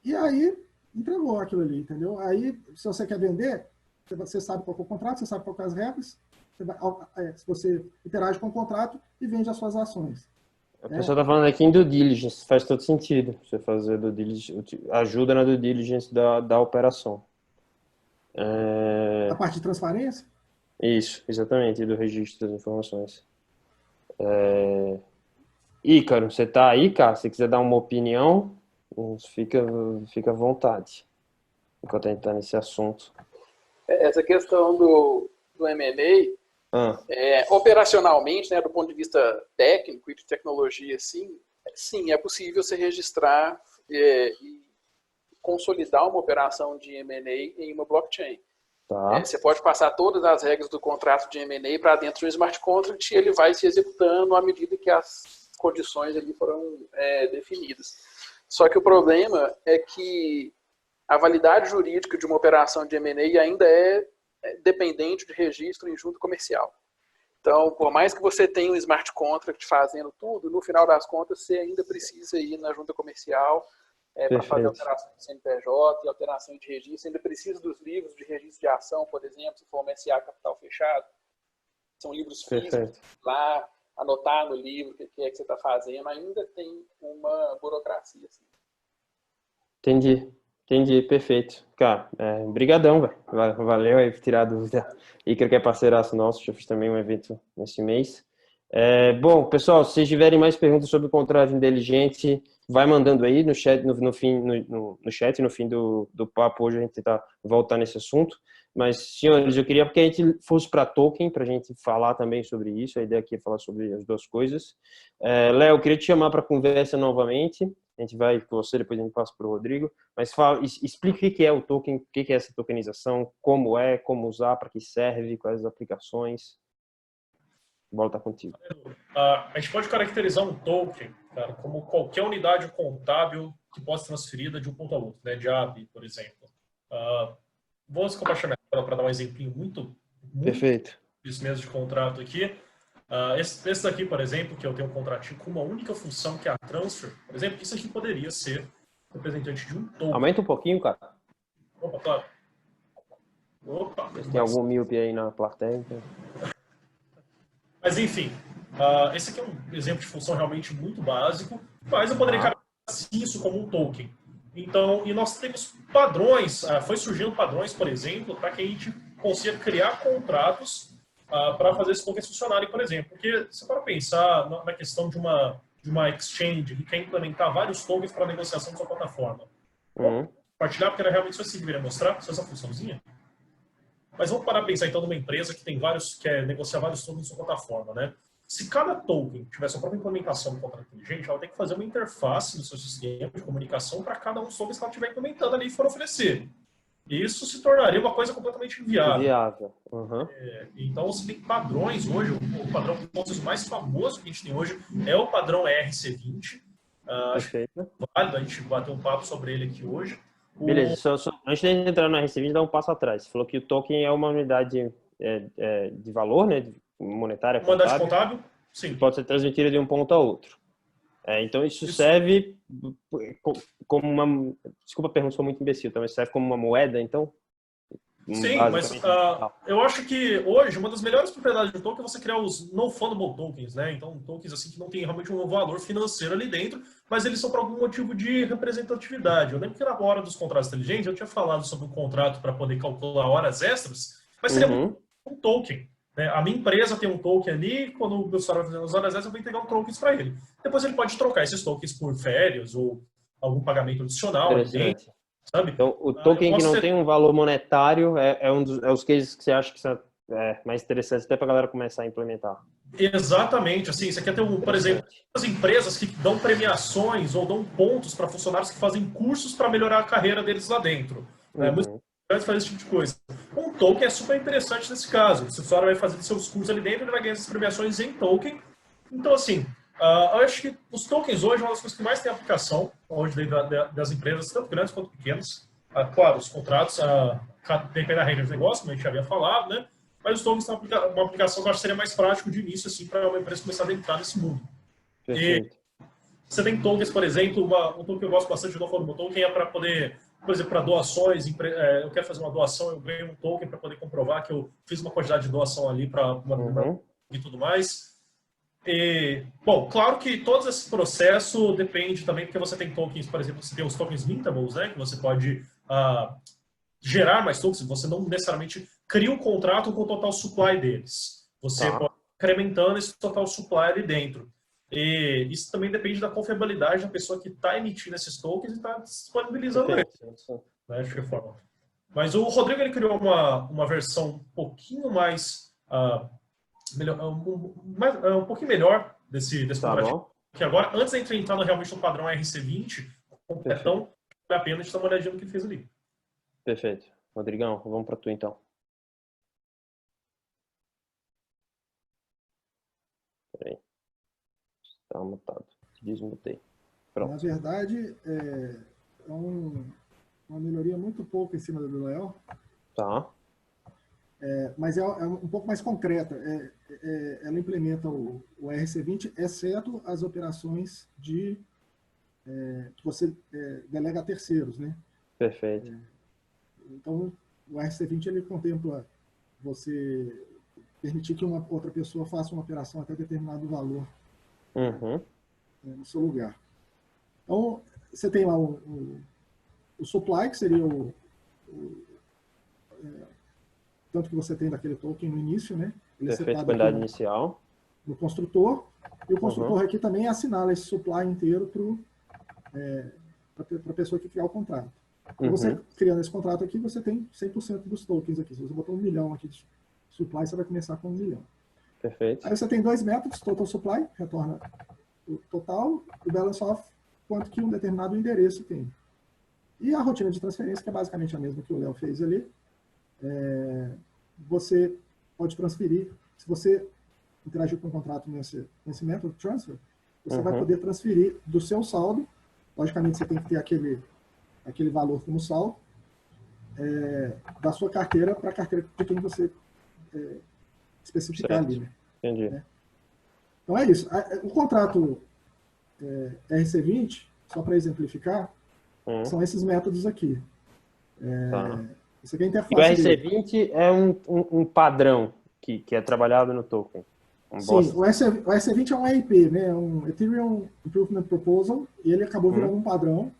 e aí entregou aquilo ali, entendeu? Aí, se você quer vender, você sabe qual é o contrato, você sabe qual são as regras, você interage com o contrato e vende as suas ações. A pessoa está falando aqui em due diligence, faz todo sentido você fazer due diligence, ajuda na due diligence da operação. A parte de transparência? Isso, exatamente, e do registro das informações. Ícaro, você está aí, cara? Se quiser dar uma opinião, fica à vontade, enquanto a gente está nesse assunto. Essa questão do M&A, operacionalmente, né, do ponto de vista técnico e de tecnologia, sim, é possível você registrar e consolidar uma operação de M&A em uma blockchain. Tá. Você pode passar todas as regras do contrato de M&A para dentro de um smart contract e ele vai se executando à medida que as condições ali foram definidas. Só que o problema é que a validade jurídica de uma operação de M&A ainda é dependente de registro em junta comercial. Então, por mais que você tenha um smart contract fazendo tudo, no final das contas, você ainda precisa ir na junta comercial para fazer alteração de CNPJ e alteração de registro. Você ainda precisa dos livros de registro de ação, por exemplo, se for uma SA capital fechado. São livros físicos, lá, anotar no livro o que é que você está fazendo. Ainda tem uma burocracia. Assim. Entendi, perfeito. Cara, brigadão, velho. Valeu aí por tirar a dúvida. Ícaro que é parceiraço nosso, já fiz também um evento nesse mês. Bom, pessoal, se vocês tiverem mais perguntas sobre o contrato inteligente, vai mandando aí no chat, no chat, no fim do papo, hoje a gente tentar voltar nesse assunto. Mas, senhores, eu queria que a gente fosse para token, para a gente falar também sobre isso. A ideia aqui é falar sobre as duas coisas. Léo, eu queria te chamar para conversa novamente. A gente vai com você, depois a gente passa para o Rodrigo. Mas explique o que é o token, o que é essa tokenização, como usar, para que serve, quais as aplicações. A bola está contigo. A gente pode caracterizar um token, cara, como qualquer unidade contábil que possa ser transferida de um ponto ao outro, né? De A a B, por exemplo. Vou compartilhar minha tela para dar um exemplinho muito perfeito. Isso mesmo de contrato aqui. Esse daqui, por exemplo, que eu tenho um contratinho com uma única função, que é a transfer, por exemplo, isso aqui poderia ser representante de um token. Aumenta um pouquinho, cara. Opa, claro. Opa. Tem algum míope aí na plateia? Então. Mas, enfim, esse aqui é um exemplo de função realmente muito básico, mas eu poderia caracterizar isso como um token. Então, e nós temos padrões, foi surgindo padrões, por exemplo, para que a gente consiga criar contratos para fazer esses tokens funcionarem, por exemplo. Porque você para pensar na questão de uma exchange que quer implementar vários tokens para negociação da sua plataforma. Compartilhar, porque era realmente só isso que deveria mostrar, só essa funçãozinha. Mas vamos parar a pensar então numa empresa que tem quer negociar vários tokens na sua plataforma, né? Se cada token tiver sua própria implementação no contrato inteligente, ela tem que fazer uma interface do seu sistema de comunicação para cada um dos tokens que ela estiver implementando ali e for oferecer. Isso se tornaria uma coisa completamente inviável. Então você tem padrões hoje, o padrão mais famoso que a gente tem hoje é o padrão ERC20. Perfeito. Válido a gente bater um papo sobre ele aqui hoje. Beleza, antes de entrar no ERC20, dá um passo atrás. Você falou que o token é uma unidade de valor, né? Monetária, uma unidade contábil, sim. Pode ser transmitida de um ponto a outro. Então isso serve como uma... Desculpa a pergunta, sou muito imbecil, mas serve como uma moeda, então? Sim, mas eu acho que hoje uma das melhores propriedades de um token é você criar os non-fundable tokens, né? Então, tokens assim que não tem realmente um valor financeiro ali dentro, mas eles são por algum motivo de representatividade. Eu lembro que na hora dos contratos inteligentes eu tinha falado sobre um contrato para poder calcular horas extras, mas seria um token. Né? A minha empresa tem um token ali, quando o meu usuário vai fazer as horas extras, eu vou entregar um tokens para ele. Depois ele pode trocar esses tokens por férias ou algum pagamento adicional ali dentro. Sabe? Então, o token que não tem um valor monetário é os cases que você acha que são mais interessantes até para a galera começar a implementar. Exatamente. Assim, você quer ter, por exemplo, as empresas que dão premiações ou dão pontos para funcionários que fazem cursos para melhorar a carreira deles lá dentro. Muitas fazer esse tipo de coisa. Um token é super interessante nesse caso. Se o usuário vai fazer seus cursos ali dentro, ele vai ganhar essas premiações em token. Então, assim, eu acho que os tokens hoje é uma das coisas que mais tem aplicação hoje dentro das empresas, tanto grandes quanto pequenas. Claro, os contratos dependem da regra de negócio, como a gente já havia falado, né? Mas os tokens são uma aplicação que eu acho que seria mais prático de início, assim, para uma empresa começar a entrar nesse mundo. Perfeito. E você tem tokens, por exemplo, um token que eu gosto bastante de novo, um token é para poder, por exemplo, para doações, eu quero fazer uma doação, eu ganho um token para poder comprovar que eu fiz uma quantidade de doação ali para uma e tudo mais. Bom, claro que todo esse processo depende também, porque você tem tokens, por exemplo, você tem os tokens mintables, né, que você pode gerar mais tokens, você não necessariamente cria um contrato com o total supply deles. Você pode ir incrementando esse total supply ali dentro. E isso também depende da confiabilidade da pessoa que está emitindo esses tokens e está disponibilizando eles. Né, de qualquer forma. Mas o Rodrigo ele criou uma versão um pouquinho mais... um pouquinho melhor desse contrato. Que agora, antes de entrar realmente no padrão RC20, completão, vale a pena a gente dar uma olhadinha no que ele fez ali. Perfeito. Rodrigão, vamos para tu então. Peraí. Está mutado. Desmutei. Pronto. Na verdade, é uma melhoria muito pouco em cima do Léo. Tá. Mas é um pouco mais concreta. Ela implementa o RC20, exceto as operações que você delega a terceiros, né? Perfeito. Então, o RC20 ele contempla você permitir que uma outra pessoa faça uma operação até determinado valor no seu lugar. Então, você tem lá o supply, que seria tanto que você tem daquele token no início, né? Ele Perfeito, quantidade inicial. No construtor. E o construtor aqui também assinala esse supply inteiro para a pessoa que criar o contrato. Então, você criando esse contrato aqui, você tem 100% dos tokens aqui. Se você botar 1 milhão aqui de supply, você vai começar com 1 milhão. Perfeito. Aí você tem dois métodos, total supply, retorna o total, e balance off, quanto que um determinado endereço tem. E a rotina de transferência, que é basicamente a mesma que o Léo fez ali, você pode transferir, se você interagir com o contrato nesse método transfer, você vai poder transferir do seu saldo, logicamente você tem que ter aquele valor como saldo, da sua carteira para a carteira de quem você especificar ali. Né? Entendi. Então é isso. O contrato RC20, só para exemplificar, são esses métodos aqui. Isso aqui é a interface. E o RC20 é um padrão que é trabalhado no token. Sim, o RC20 é um EIP, né? Um Ethereum Improvement Proposal, e ele acabou virando um padrão.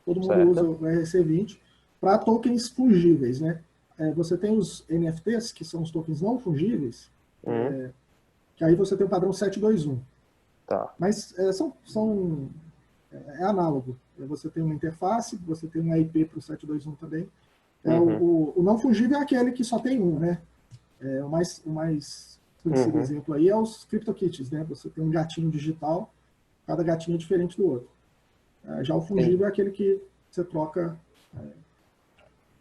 Todo mundo usa o RC20 para tokens fungíveis, né? Você tem os NFTs, que são os tokens não fungíveis, que aí você tem o padrão 721. Tá. Mas é análogo. Você tem uma interface, você tem um EIP para o 721 também. O não fungível é aquele que só tem um, né? O mais conhecido exemplo aí é os CryptoKitties, né? Você tem um gatinho digital, cada gatinho é diferente do outro. Já o fungível é aquele que você troca,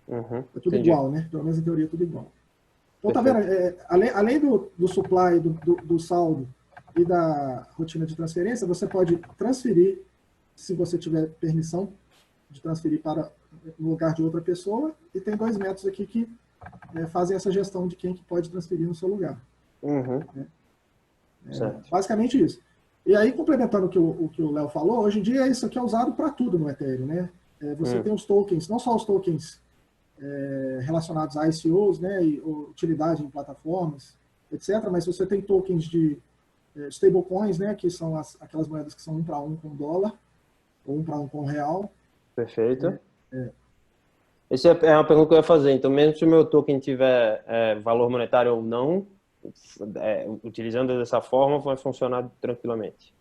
é tudo igual, né? Pelo menos em teoria é tudo igual. Então, tá vendo? Além do supply, do saldo e da rotina de transferência, você pode transferir, se você tiver permissão de transferir no lugar de outra pessoa, e tem dois métodos aqui que fazem essa gestão de quem que pode transferir no seu lugar. Basicamente isso. E aí, complementando o que o Léo falou, hoje em dia isso aqui é usado para tudo no Ethereum, né? Você tem os tokens, não só os tokens relacionados a ICOs, né, e utilidade em plataformas, etc., mas você tem tokens de stablecoins, né, que são aquelas moedas que são 1 para 1 com dólar, ou 1 para 1 com real. Perfeito. Essa é uma pergunta que eu ia fazer. Então, mesmo se o meu token tiver valor monetário ou não, utilizando dessa forma, vai funcionar tranquilamente.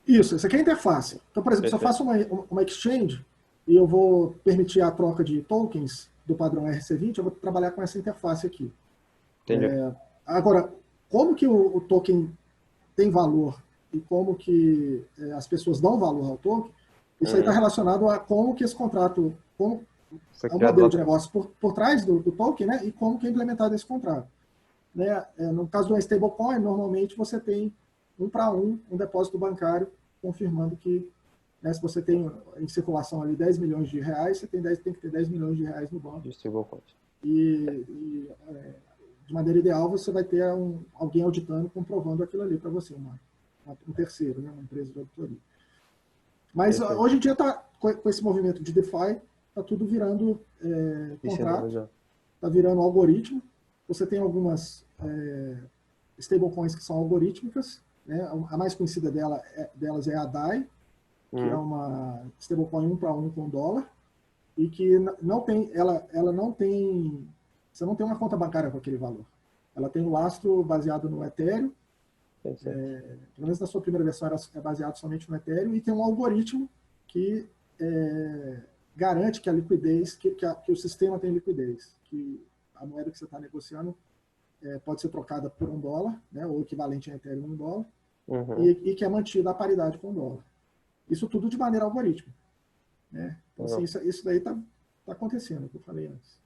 Isso aqui é a interface. Então, por exemplo, Perfeito. Se eu faço uma exchange e eu vou permitir a troca de tokens do padrão RC20, eu vou trabalhar com essa interface aqui. Entendi. Agora, como que o token tem valor e como que as pessoas dão valor ao token, isso aí está relacionado a como que esse contrato, como Foi o criado modelo lá. de negócio por trás do token, né, e como que é implementado esse contrato. Né? No caso do stablecoin, normalmente você tem um para um depósito bancário confirmando que, né, se você tem em circulação ali 10 milhões de reais, você tem que ter 10 milhões de reais no banco. E de maneira ideal, você vai ter alguém auditando, comprovando aquilo ali para você, um terceiro, né, uma empresa de auditoria. Mas hoje em dia, com esse movimento de DeFi, está tudo virando contrato, está virando algoritmo. Você tem algumas stablecoins que são algorítmicas, né? A mais conhecida delas é a DAI, que é uma stablecoin 1 para 1 com dólar, e que não tem, ela não tem, você não tem uma conta bancária com aquele valor. Ela tem um lastro baseado no Ethereum, pelo menos na sua primeira versão é baseado somente no Ethereum, e tem um algoritmo que garante que a liquidez, que o sistema tem liquidez, que a moeda que você está negociando pode ser trocada por $1, né, ou equivalente a Ethereum $1, e que é mantida a paridade com o dólar. Isso tudo de maneira algorítmica. Né? Então, assim, isso daí está acontecendo, o que eu falei antes.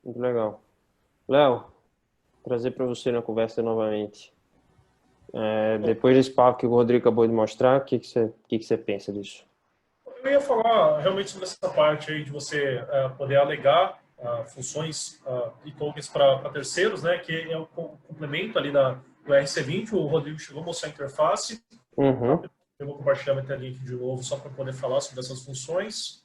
Muito legal. Léo, trazer para você na conversa novamente. Depois desse papo que o Rodrigo acabou de mostrar, o que você pensa disso? Eu ia falar realmente sobre essa parte aí de você poder alegar funções e tokens para terceiros, né, que é o complemento ali do RC20. O Rodrigo chegou a mostrar a interface. Eu vou compartilhar minha telinha aqui de novo só para poder falar sobre essas funções.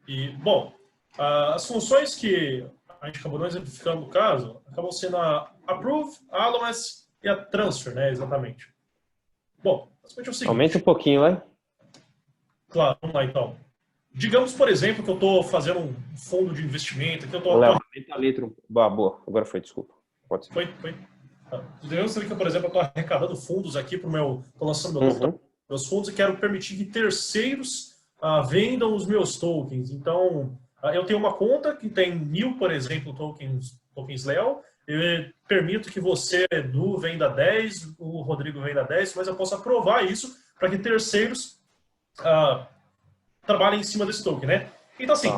E, bom, as funções que a gente acabou não exemplificando no caso acabam sendo a Approve, a Allowancy e a Transfer, né, exatamente. Bom, basicamente é o seguinte. Aumenta um pouquinho, vai. Claro, vamos lá então. Digamos, por exemplo, que eu estou fazendo um fundo de investimento. Que eu Léo, aumenta a letra. Boa, agora foi, desculpa. Pode ser. Foi. Digamos que, por exemplo, eu estou arrecadando fundos aqui para o meu. Estou lançando meus fundos e quero permitir que terceiros vendam os meus tokens. Então, eu tenho uma conta que tem 1000, por exemplo, tokens Léo. Eu permito que você, Edu, venda 10, o Rodrigo venda 10, mas eu posso aprovar isso para que terceiros trabalhem em cima desse token, né? Então, assim,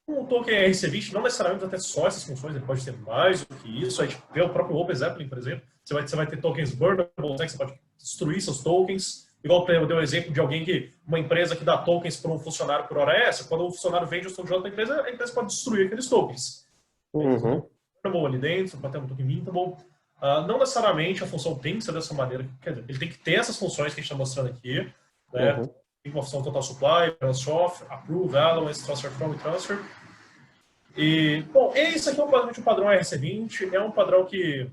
o token RC20 não necessariamente vai ter só essas funções, ele pode ter mais do que isso. A gente vê o próprio Open Zeppelin, por exemplo, você vai ter tokens burnables, né, que você pode destruir seus tokens. Igual eu dei o exemplo de uma empresa que dá tokens para um funcionário por hora extra. Quando o funcionário vende os tokens da empresa, a empresa pode destruir aqueles tokens. Burnable ali dentro, pode ter um token mintable. Não necessariamente a função tem que ser dessa maneira. Quer dizer, ele tem que ter essas funções que a gente está mostrando aqui, né? Tem uma função total supply, balance off, approve, allowance, transfer from e transfer. E, bom, isso aqui é basicamente um padrão RC20, é um padrão que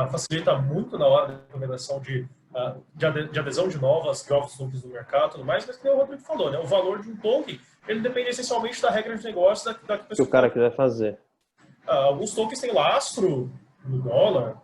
facilita muito na hora da implementação de adesão de novos tokens no mercado e tudo mais, mas como o Rodrigo falou, né, o valor de um token, ele depende essencialmente da regra de negócio da que o cara quiser fazer. Alguns tokens têm lastro no dólar,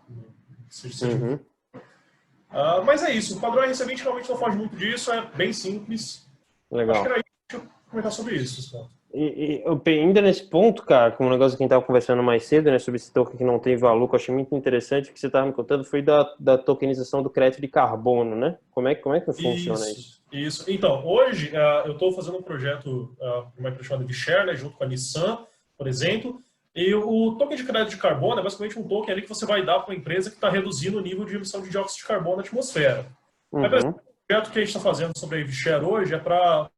mas é isso, o padrão RC20 realmente não foge muito disso, é bem simples. Legal. Acho que era isso que eu comentar sobre isso. E ainda nesse ponto, cara, como um negócio que a gente estava conversando mais cedo, né, sobre esse token que não tem valor, que eu achei muito interessante, o que você estava me contando foi da tokenização do crédito de carbono, né? Como é que funciona isso? Isso. Então, hoje eu estou fazendo um projeto, uma empresa chamada VShare, né, junto com a Nissan, por exemplo, e o token de crédito de carbono é basicamente um token ali que você vai dar para uma empresa que está reduzindo o nível de emissão de dióxido de carbono na atmosfera. O projeto que a gente está fazendo sobre a VShare hoje é para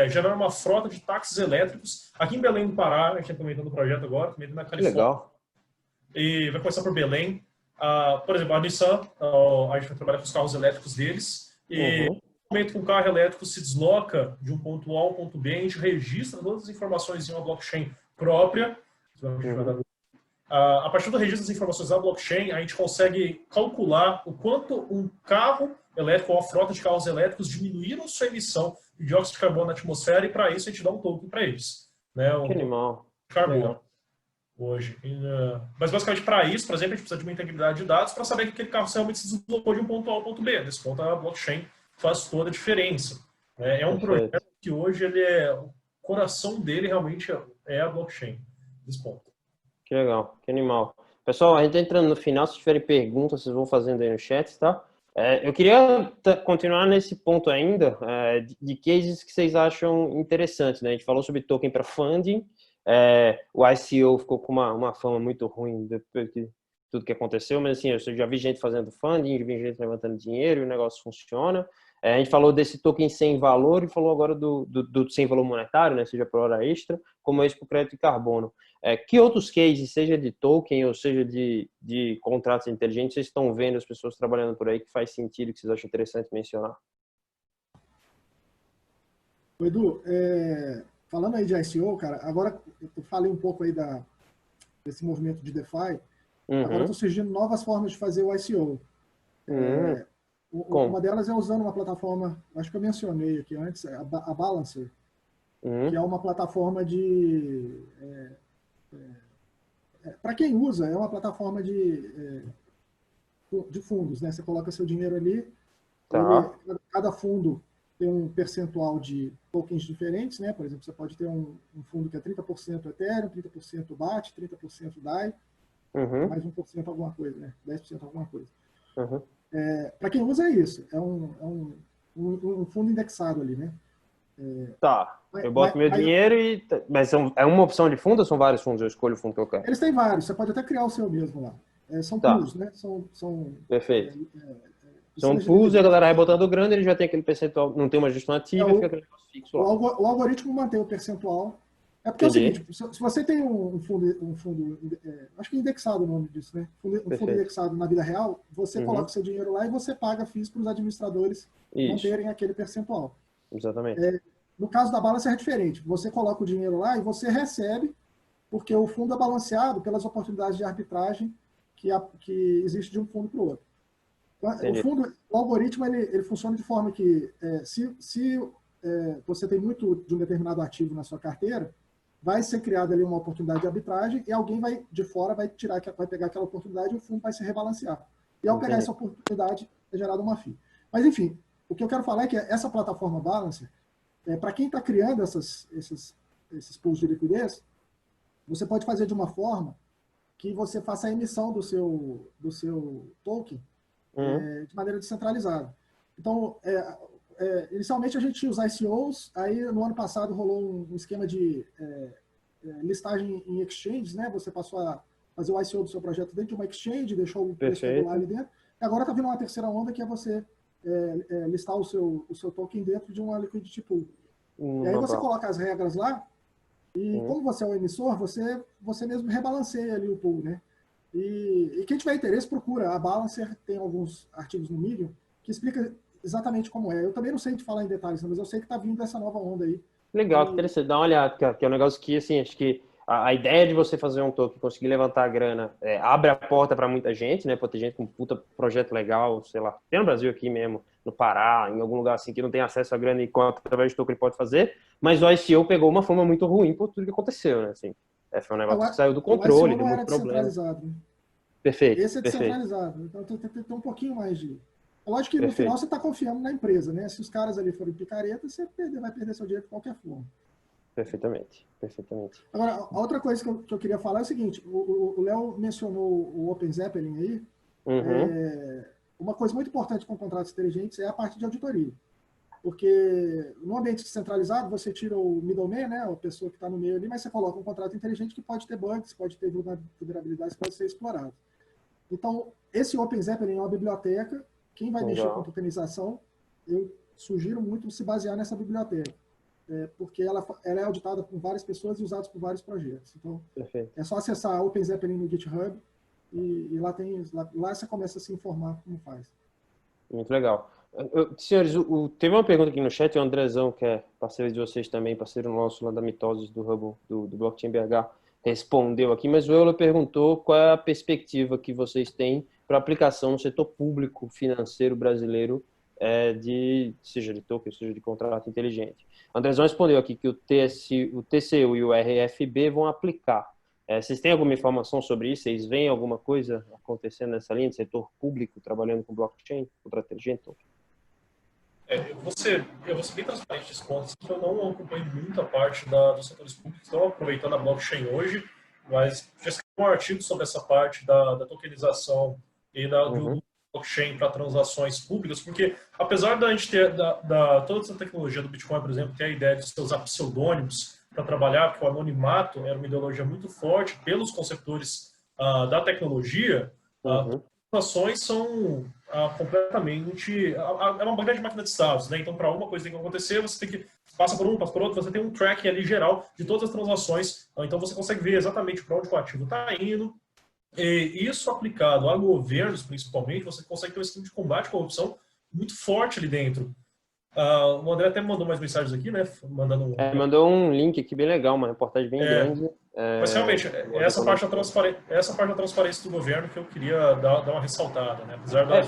gerar uma frota de táxis elétricos aqui em Belém do Pará. A gente está implementando o projeto agora, também na Califórnia. Legal. E vai começar por Belém. Por exemplo, a Nissan, a gente vai trabalhar com os carros elétricos deles. E no momento que um carro elétrico se desloca de um ponto A a um ponto B, a gente registra todas as informações em uma blockchain própria. A partir do registro das informações da blockchain, a gente consegue calcular o quanto um carro elétrico ou a frota de carros elétricos diminuíram sua emissão de dióxido de carbono na atmosfera, e para isso a gente dá um token para eles. Né? Que animal. Carbono. Hoje. Mas basicamente para isso, por exemplo, a gente precisa de uma integridade de dados para saber que aquele carro realmente se deslocou de um ponto A ao ponto B. Nesse ponto, a blockchain faz toda a diferença. É um projeto que hoje o coração dele realmente é a blockchain. Nesse ponto. Que legal, que animal. Pessoal, a gente está entrando no final. Se tiverem perguntas, vocês vão fazendo aí no chat, tá? Eu queria continuar nesse ponto ainda, de cases que vocês acham interessantes, né? A gente falou sobre token para funding, o ICO ficou com uma fama muito ruim depois de tudo que aconteceu, mas assim, eu já vi gente fazendo funding, já vi gente levantando dinheiro e o negócio funciona. A gente falou desse token sem valor e falou agora do sem valor monetário, né? Seja por hora extra, como esse para o crédito de carbono. Que outros cases, seja de token ou seja de contratos inteligentes, vocês estão vendo as pessoas trabalhando por aí que faz sentido, que vocês acham interessante mencionar? Edu, falando aí de ICO, cara, agora eu falei um pouco aí desse movimento de DeFi, agora estão surgindo novas formas de fazer o ICO. Uma delas é usando uma plataforma, acho que eu mencionei aqui antes, a Balancer, que é uma plataforma para quem usa, é uma plataforma de fundos, né? Você coloca seu dinheiro ali, cada fundo tem um percentual de tokens diferentes, né? Por exemplo, você pode ter um fundo que é 30% Ethereum, 30% BAT, 30% DAI, mais 1% alguma coisa, né? 10% alguma coisa. Para quem usa é isso, é um fundo indexado ali, né? Eu boto meu dinheiro mas é uma opção de fundo ou são vários fundos? Eu escolho o fundo que eu quero. Eles têm vários, você pode até criar o seu mesmo lá. São pools, né? Perfeito. São pools e a galera vai botando grana, ele já tem aquele percentual, não tem uma gestão ativa, fica aquele negócio fixo lá. O algoritmo mantém o percentual. É porque é o seguinte, se você tem um fundo acho que indexado o nome disso, né? Um fundo indexado na vida real, você coloca o seu dinheiro lá e você paga FIIs para os administradores manterem aquele percentual. Exatamente. No caso da Balancer é diferente. Você coloca o dinheiro lá e você recebe, porque o fundo é balanceado pelas oportunidades de arbitragem que existe de um fundo para o outro. O algoritmo ele funciona de forma que se você tem muito de um determinado ativo na sua carteira, vai ser criada ali uma oportunidade de arbitragem e alguém de fora vai pegar aquela oportunidade e o fundo vai se rebalancear. E ao pegar essa oportunidade é gerada uma FII. Mas enfim, o que eu quero falar é que essa plataforma Balancer, para quem está criando esses pools de liquidez, você pode fazer de uma forma que você faça a emissão do seu token de maneira descentralizada. Então, inicialmente a gente tinha os ICOs, aí no ano passado rolou um esquema de listagem em exchanges, né? Você passou a fazer o ICO do seu projeto dentro de uma exchange, deixou o preço regular ali dentro. E agora está vindo uma terceira onda, que é você listar o seu token dentro de uma liquidity pool. E aí você coloca as regras lá, e como você é o emissor, você mesmo rebalanceia ali o pool, né? E quem tiver interesse, procura. A Balancer tem alguns artigos no Medium que explica exatamente como é. Eu também não sei te falar em detalhes, mas eu sei que está vindo essa nova onda aí. Legal, que interessante. Dá uma olhada, que é um negócio que, assim, acho que a ideia de você fazer um token, conseguir levantar a grana, abre a porta para muita gente, né? Pode ter gente com um puta projeto legal, sei lá, tem no Brasil aqui mesmo, no Pará, em algum lugar assim, que não tem acesso à grana e através do token ele pode fazer, mas o ICO pegou uma forma muito ruim por tudo que aconteceu, né? Assim, foi um negócio que saiu do controle, deu muito problema. Né? Perfeito. Esse é descentralizado, então tem um pouquinho mais de... Lógico que no final você está confiando na empresa, né? Se os caras ali forem picareta, você vai perder seu dinheiro de qualquer forma. Perfeitamente. Agora, a outra coisa que eu queria falar é o seguinte, o Léo mencionou o Open Zeppelin aí, uma coisa muito importante com contratos inteligentes é a parte de auditoria, porque no ambiente descentralizado você tira o middleman, né, a pessoa que está no meio ali, mas você coloca um contrato inteligente que pode ter bugs, pode ter vulnerabilidades que podem ser exploradas. Então, esse Open Zeppelin é uma biblioteca. Quem vai mexer com tokenização, eu sugiro muito se basear nessa biblioteca, porque ela é auditada por várias pessoas e usada por vários projetos. Então, é só acessar a Open Zeppelin no GitHub e lá você começa a se informar como faz. Muito legal. Senhores, teve uma pergunta aqui no chat, o Andrezão, que é parceiro de vocês também, parceiro nosso lá da Mitoses do Hubble, do Blockchain BH, respondeu aqui, mas o Euler perguntou qual é a perspectiva que vocês têm para aplicação no setor público financeiro brasileiro, seja de token, seja de contrato inteligente. O Andrezão respondeu aqui que o TCU e o RFB vão aplicar. Vocês têm alguma informação sobre isso? Vocês veem alguma coisa acontecendo nessa linha de setor público, trabalhando com blockchain, contrato inteligente? Eu vou ser bem transparente nesse ponto. Eu não acompanho muita parte dos setores públicos que estão aproveitando a blockchain hoje, mas já escrevi um artigo sobre essa parte da tokenização e do blockchain para transações públicas, porque apesar da gente ter toda essa tecnologia do Bitcoin, por exemplo, que é a ideia de você usar pseudônimos para trabalhar, porque o anonimato era uma ideologia muito forte pelos conceptores da tecnologia, transações são completamente... É uma grande máquina de estados, né? Então, para uma coisa tem que acontecer, você tem que passa por um, passa por outro, você tem um tracking ali geral de todas as transações, então você consegue ver exatamente para onde o ativo está indo. E isso aplicado a governos, principalmente, você consegue ter um esquema de combate à corrupção muito forte ali dentro. O André até me mandou mais mensagens aqui, né? Mandou um link aqui bem legal, uma reportagem bem grande. Mas realmente, essa parte da transparência do governo que eu queria dar uma ressaltada, né?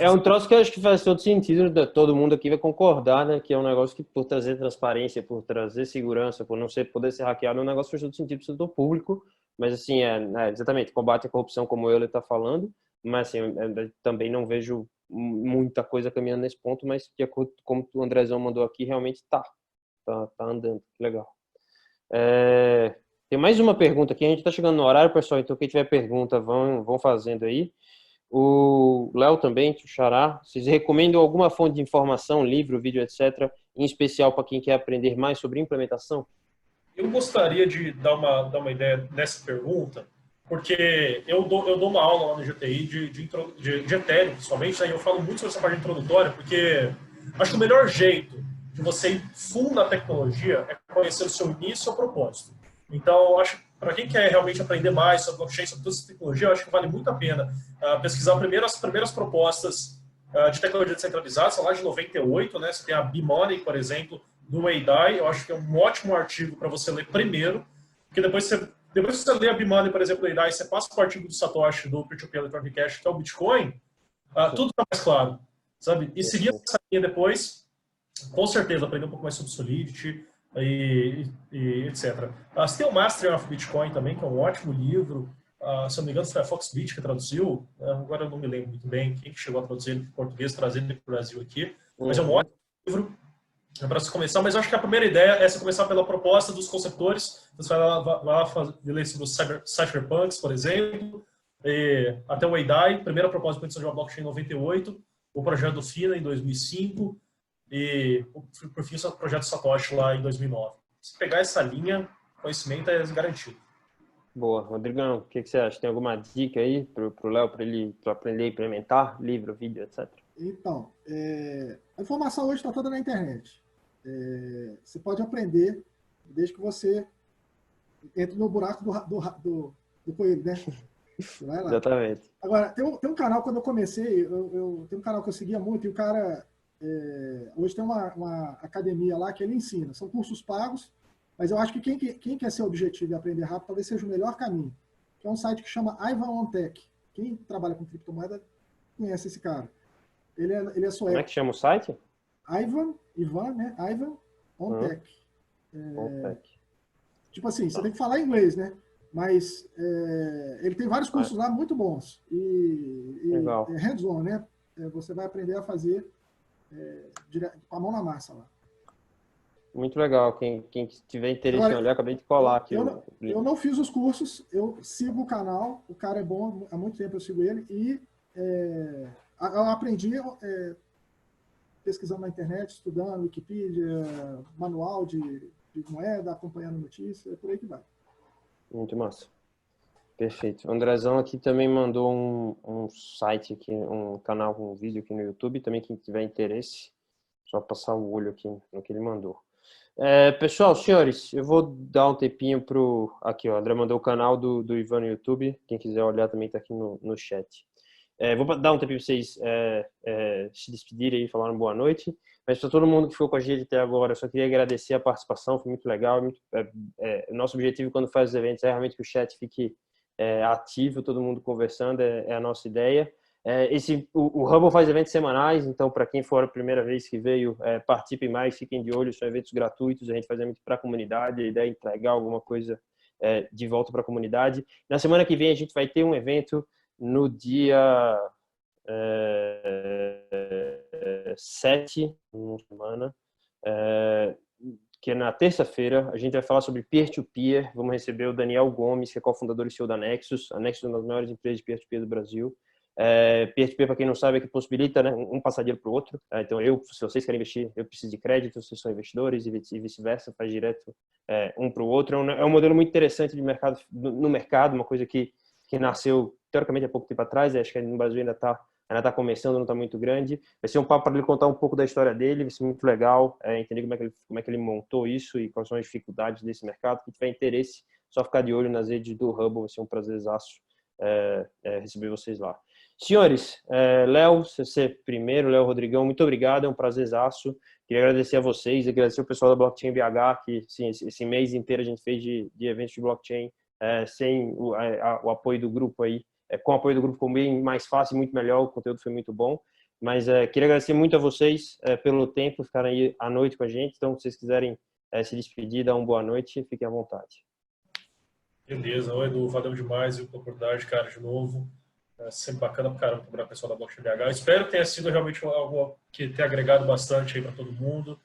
É um troço que eu acho que faz todo sentido, todo mundo aqui vai concordar, né? Que é um negócio que, por trazer transparência, por trazer segurança, por não poder ser hackeado, é um negócio que faz todo sentido para o setor público. Mas, assim, exatamente, combate à corrupção, como ele está falando, mas, assim, também não vejo muita coisa caminhando nesse ponto, mas, de acordo com como o Andrezão mandou aqui, realmente tá andando. Legal. Tem mais uma pergunta aqui, a gente está chegando no horário, pessoal, então quem tiver pergunta, vão fazendo aí. O Léo também, o Xará, vocês recomendam alguma fonte de informação, livro, vídeo, etc., em especial para quem quer aprender mais sobre implementação? Eu gostaria de dar uma ideia nessa pergunta, porque eu dou uma aula lá no GTI de Ethereum, principalmente, né, e eu falo muito sobre essa parte introdutória, porque acho que o melhor jeito de você ir fundo na tecnologia é conhecer o seu início e o seu propósito. Então, acho que para quem quer realmente aprender mais sobre blockchain, sobre toda essa tecnologia, eu acho que vale muito a pena pesquisar as primeiras propostas de tecnologia descentralizada, são lá de 98, né? Você tem a B-Money, por exemplo, do Weidai, eu acho que é um ótimo artigo para você ler primeiro, porque depois que você lê a B-Money, por exemplo, do Weidai, você passa para o artigo do Satoshi, do Peer-to-Peer Electronic Cash, que é o Bitcoin, tudo está mais claro, sabe? E seguir essa linha depois, com certeza, aprender um pouco mais sobre Solidity e etc. Você tem o Mastery of Bitcoin também, que é um ótimo livro, se eu não me engano, foi a Foxbit que traduziu, agora eu não me lembro muito bem quem que chegou a traduzir ele para o português, trazendo ele para o Brasil aqui, mas é um ótimo livro para se começar, mas eu acho que a primeira ideia é você começar pela proposta dos conceptores. Você vai lá ler sobre os cypherpunks, por exemplo, até o Weidai, primeira proposta de produção de uma blockchain em 98, o projeto do FINA em 2005 e, por fim, o projeto Satoshi lá em 2009. Se pegar essa linha, conhecimento é garantido. Boa. Rodrigão, o que você acha? Tem alguma dica aí para o Léo, para ele aprender a implementar? Livro, vídeo, etc.? Então, a informação hoje está toda na internet. Você pode aprender desde que você entre no buraco do coelho, né? Você vai lá. Exatamente. Agora, tem um canal, quando eu comecei, tem um canal que eu seguia muito, e o cara, hoje tem uma academia lá que ele ensina. São cursos pagos, mas eu acho que quem quer ser objetivo e aprender rápido, talvez seja o melhor caminho. Que é um site que chama Ivan On Tech. Quem trabalha com criptomoeda conhece esse cara. Ele é sueco. Como é que chama o site? Ivan, né? Ivan On Tech. Tipo assim, você tem que falar inglês, né? Mas ele tem vários cursos lá muito bons. E hands-on, né? Você vai aprender a fazer com a mão na massa lá. Muito legal. Quem tiver interesse em olhar, acabei de colar aqui. Eu não fiz os cursos, eu sigo o canal, o cara é bom, há muito tempo eu sigo ele, e eu aprendi pesquisando na internet, estudando Wikipedia, manual de moeda, acompanhando notícias, é por aí que vai. Muito massa. Perfeito. O Andrezão aqui também mandou um site aqui, um canal com um vídeo aqui no YouTube, também quem tiver interesse, só passar o olho aqui no que ele mandou. Pessoal, senhores, eu vou dar um tempinho aqui, ó, André mandou o canal do Ivan no YouTube, quem quiser olhar também está aqui no chat. Vou dar um tempinho para vocês se despedirem e falarem boa noite, mas para todo mundo que ficou com a gente até agora, eu só queria agradecer a participação, foi muito legal. Nosso objetivo quando faz os eventos é realmente que o chat fique ativo, todo mundo conversando, é a nossa ideia. O Hubble faz eventos semanais, então para quem for a primeira vez que veio, participem mais, fiquem de olho, são eventos gratuitos, a gente faz muito para a comunidade, a ideia é entregar alguma coisa de volta para a comunidade. Na semana que vem a gente vai ter um evento no dia 7, uma semana, que é na terça-feira, a gente vai falar sobre peer-to-peer. Vamos receber o Daniel Gomes, que é cofundador e CEO da Nexus. A Nexus é uma das maiores empresas de peer-to-peer do Brasil. Peer-to-peer, para quem não sabe, é que possibilita, né, um passar dinheiro para o outro. Então, se vocês querem investir, eu preciso de crédito, vocês são investidores e vice-versa, faz direto um para o outro. É um modelo muito interessante de mercado, no mercado, uma coisa que nasceu, teoricamente, há pouco tempo atrás. Acho que no Brasil ainda está começando, não está muito grande. Vai ser um papo para ele contar um pouco da história dele, vai ser muito legal entender como é que ele montou isso e quais são as dificuldades desse mercado. Quem tiver interesse, só ficar de olho nas redes do Hubble, vai ser um prazerzaço receber vocês lá. Senhores, Léo, você primeiro, Léo, Rodrigão, muito obrigado, é um prazerzaço. Queria agradecer a vocês, agradecer o pessoal da Blockchain BH, que sim, esse mês inteiro a gente fez de eventos de blockchain, sem o apoio do grupo aí. Com o apoio do grupo ficou bem mais fácil e muito melhor, o conteúdo foi muito bom. Mas queria agradecer muito a vocês pelo tempo, ficarem aí à noite com a gente. Então, se vocês quiserem se despedir, dar uma boa noite, fiquem à vontade. Beleza, oi Edu, valeu demais pela oportunidade, cara, de novo. É sempre bacana pra caramba cobrar o pessoal da Blockchain BH. Espero que tenha sido realmente algo que tenha agregado bastante aí para todo mundo.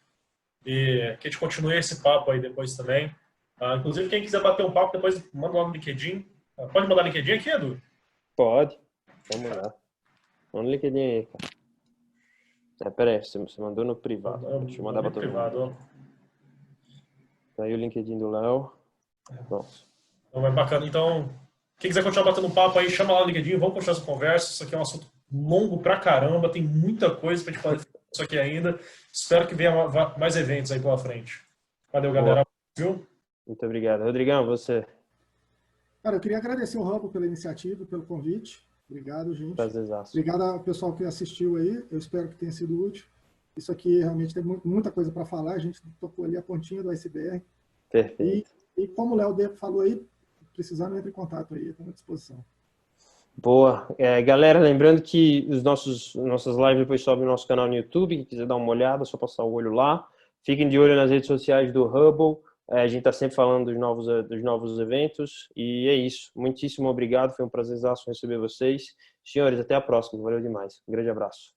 E que a gente continue esse papo aí depois também. Inclusive, quem quiser bater um papo, depois manda lá no LinkedIn. Pode mandar no LinkedIn aqui, Edu? Pode. Vamos lá. Manda o LinkedIn aí, cara. Pera aí, você mandou no privado. Deixa eu mandar para todo privado, mundo. Tá aí o LinkedIn do Léo. Pronto. Então, é bacana. Então, quem quiser continuar batendo um papo aí, chama lá no LinkedIn, vamos continuar essa conversa. Isso aqui é um assunto longo pra caramba, tem muita coisa pra gente falar disso aqui ainda. Espero que venha mais eventos aí pela frente. Valeu, galera. Viu? Muito obrigado. Rodrigão, você. Cara, eu queria agradecer o Hubble pela iniciativa, pelo convite. Obrigado, gente. Prazerzaço. Obrigado ao pessoal que assistiu aí. Eu espero que tenha sido útil. Isso aqui realmente tem muita coisa para falar. A gente tocou ali a pontinha do iceberg. Perfeito. E como o Léo falou aí, precisando, entre em contato aí, estou à disposição. Boa. Galera, lembrando que nossas lives depois sobem no nosso canal no YouTube. Quem quiser dar uma olhada, é só passar o olho lá. Fiquem de olho nas redes sociais do Hubble. A gente está sempre falando dos novos eventos. E é isso. Muitíssimo obrigado. Foi um prazerzaço receber vocês. Senhores, até a próxima. Valeu demais. Um grande abraço.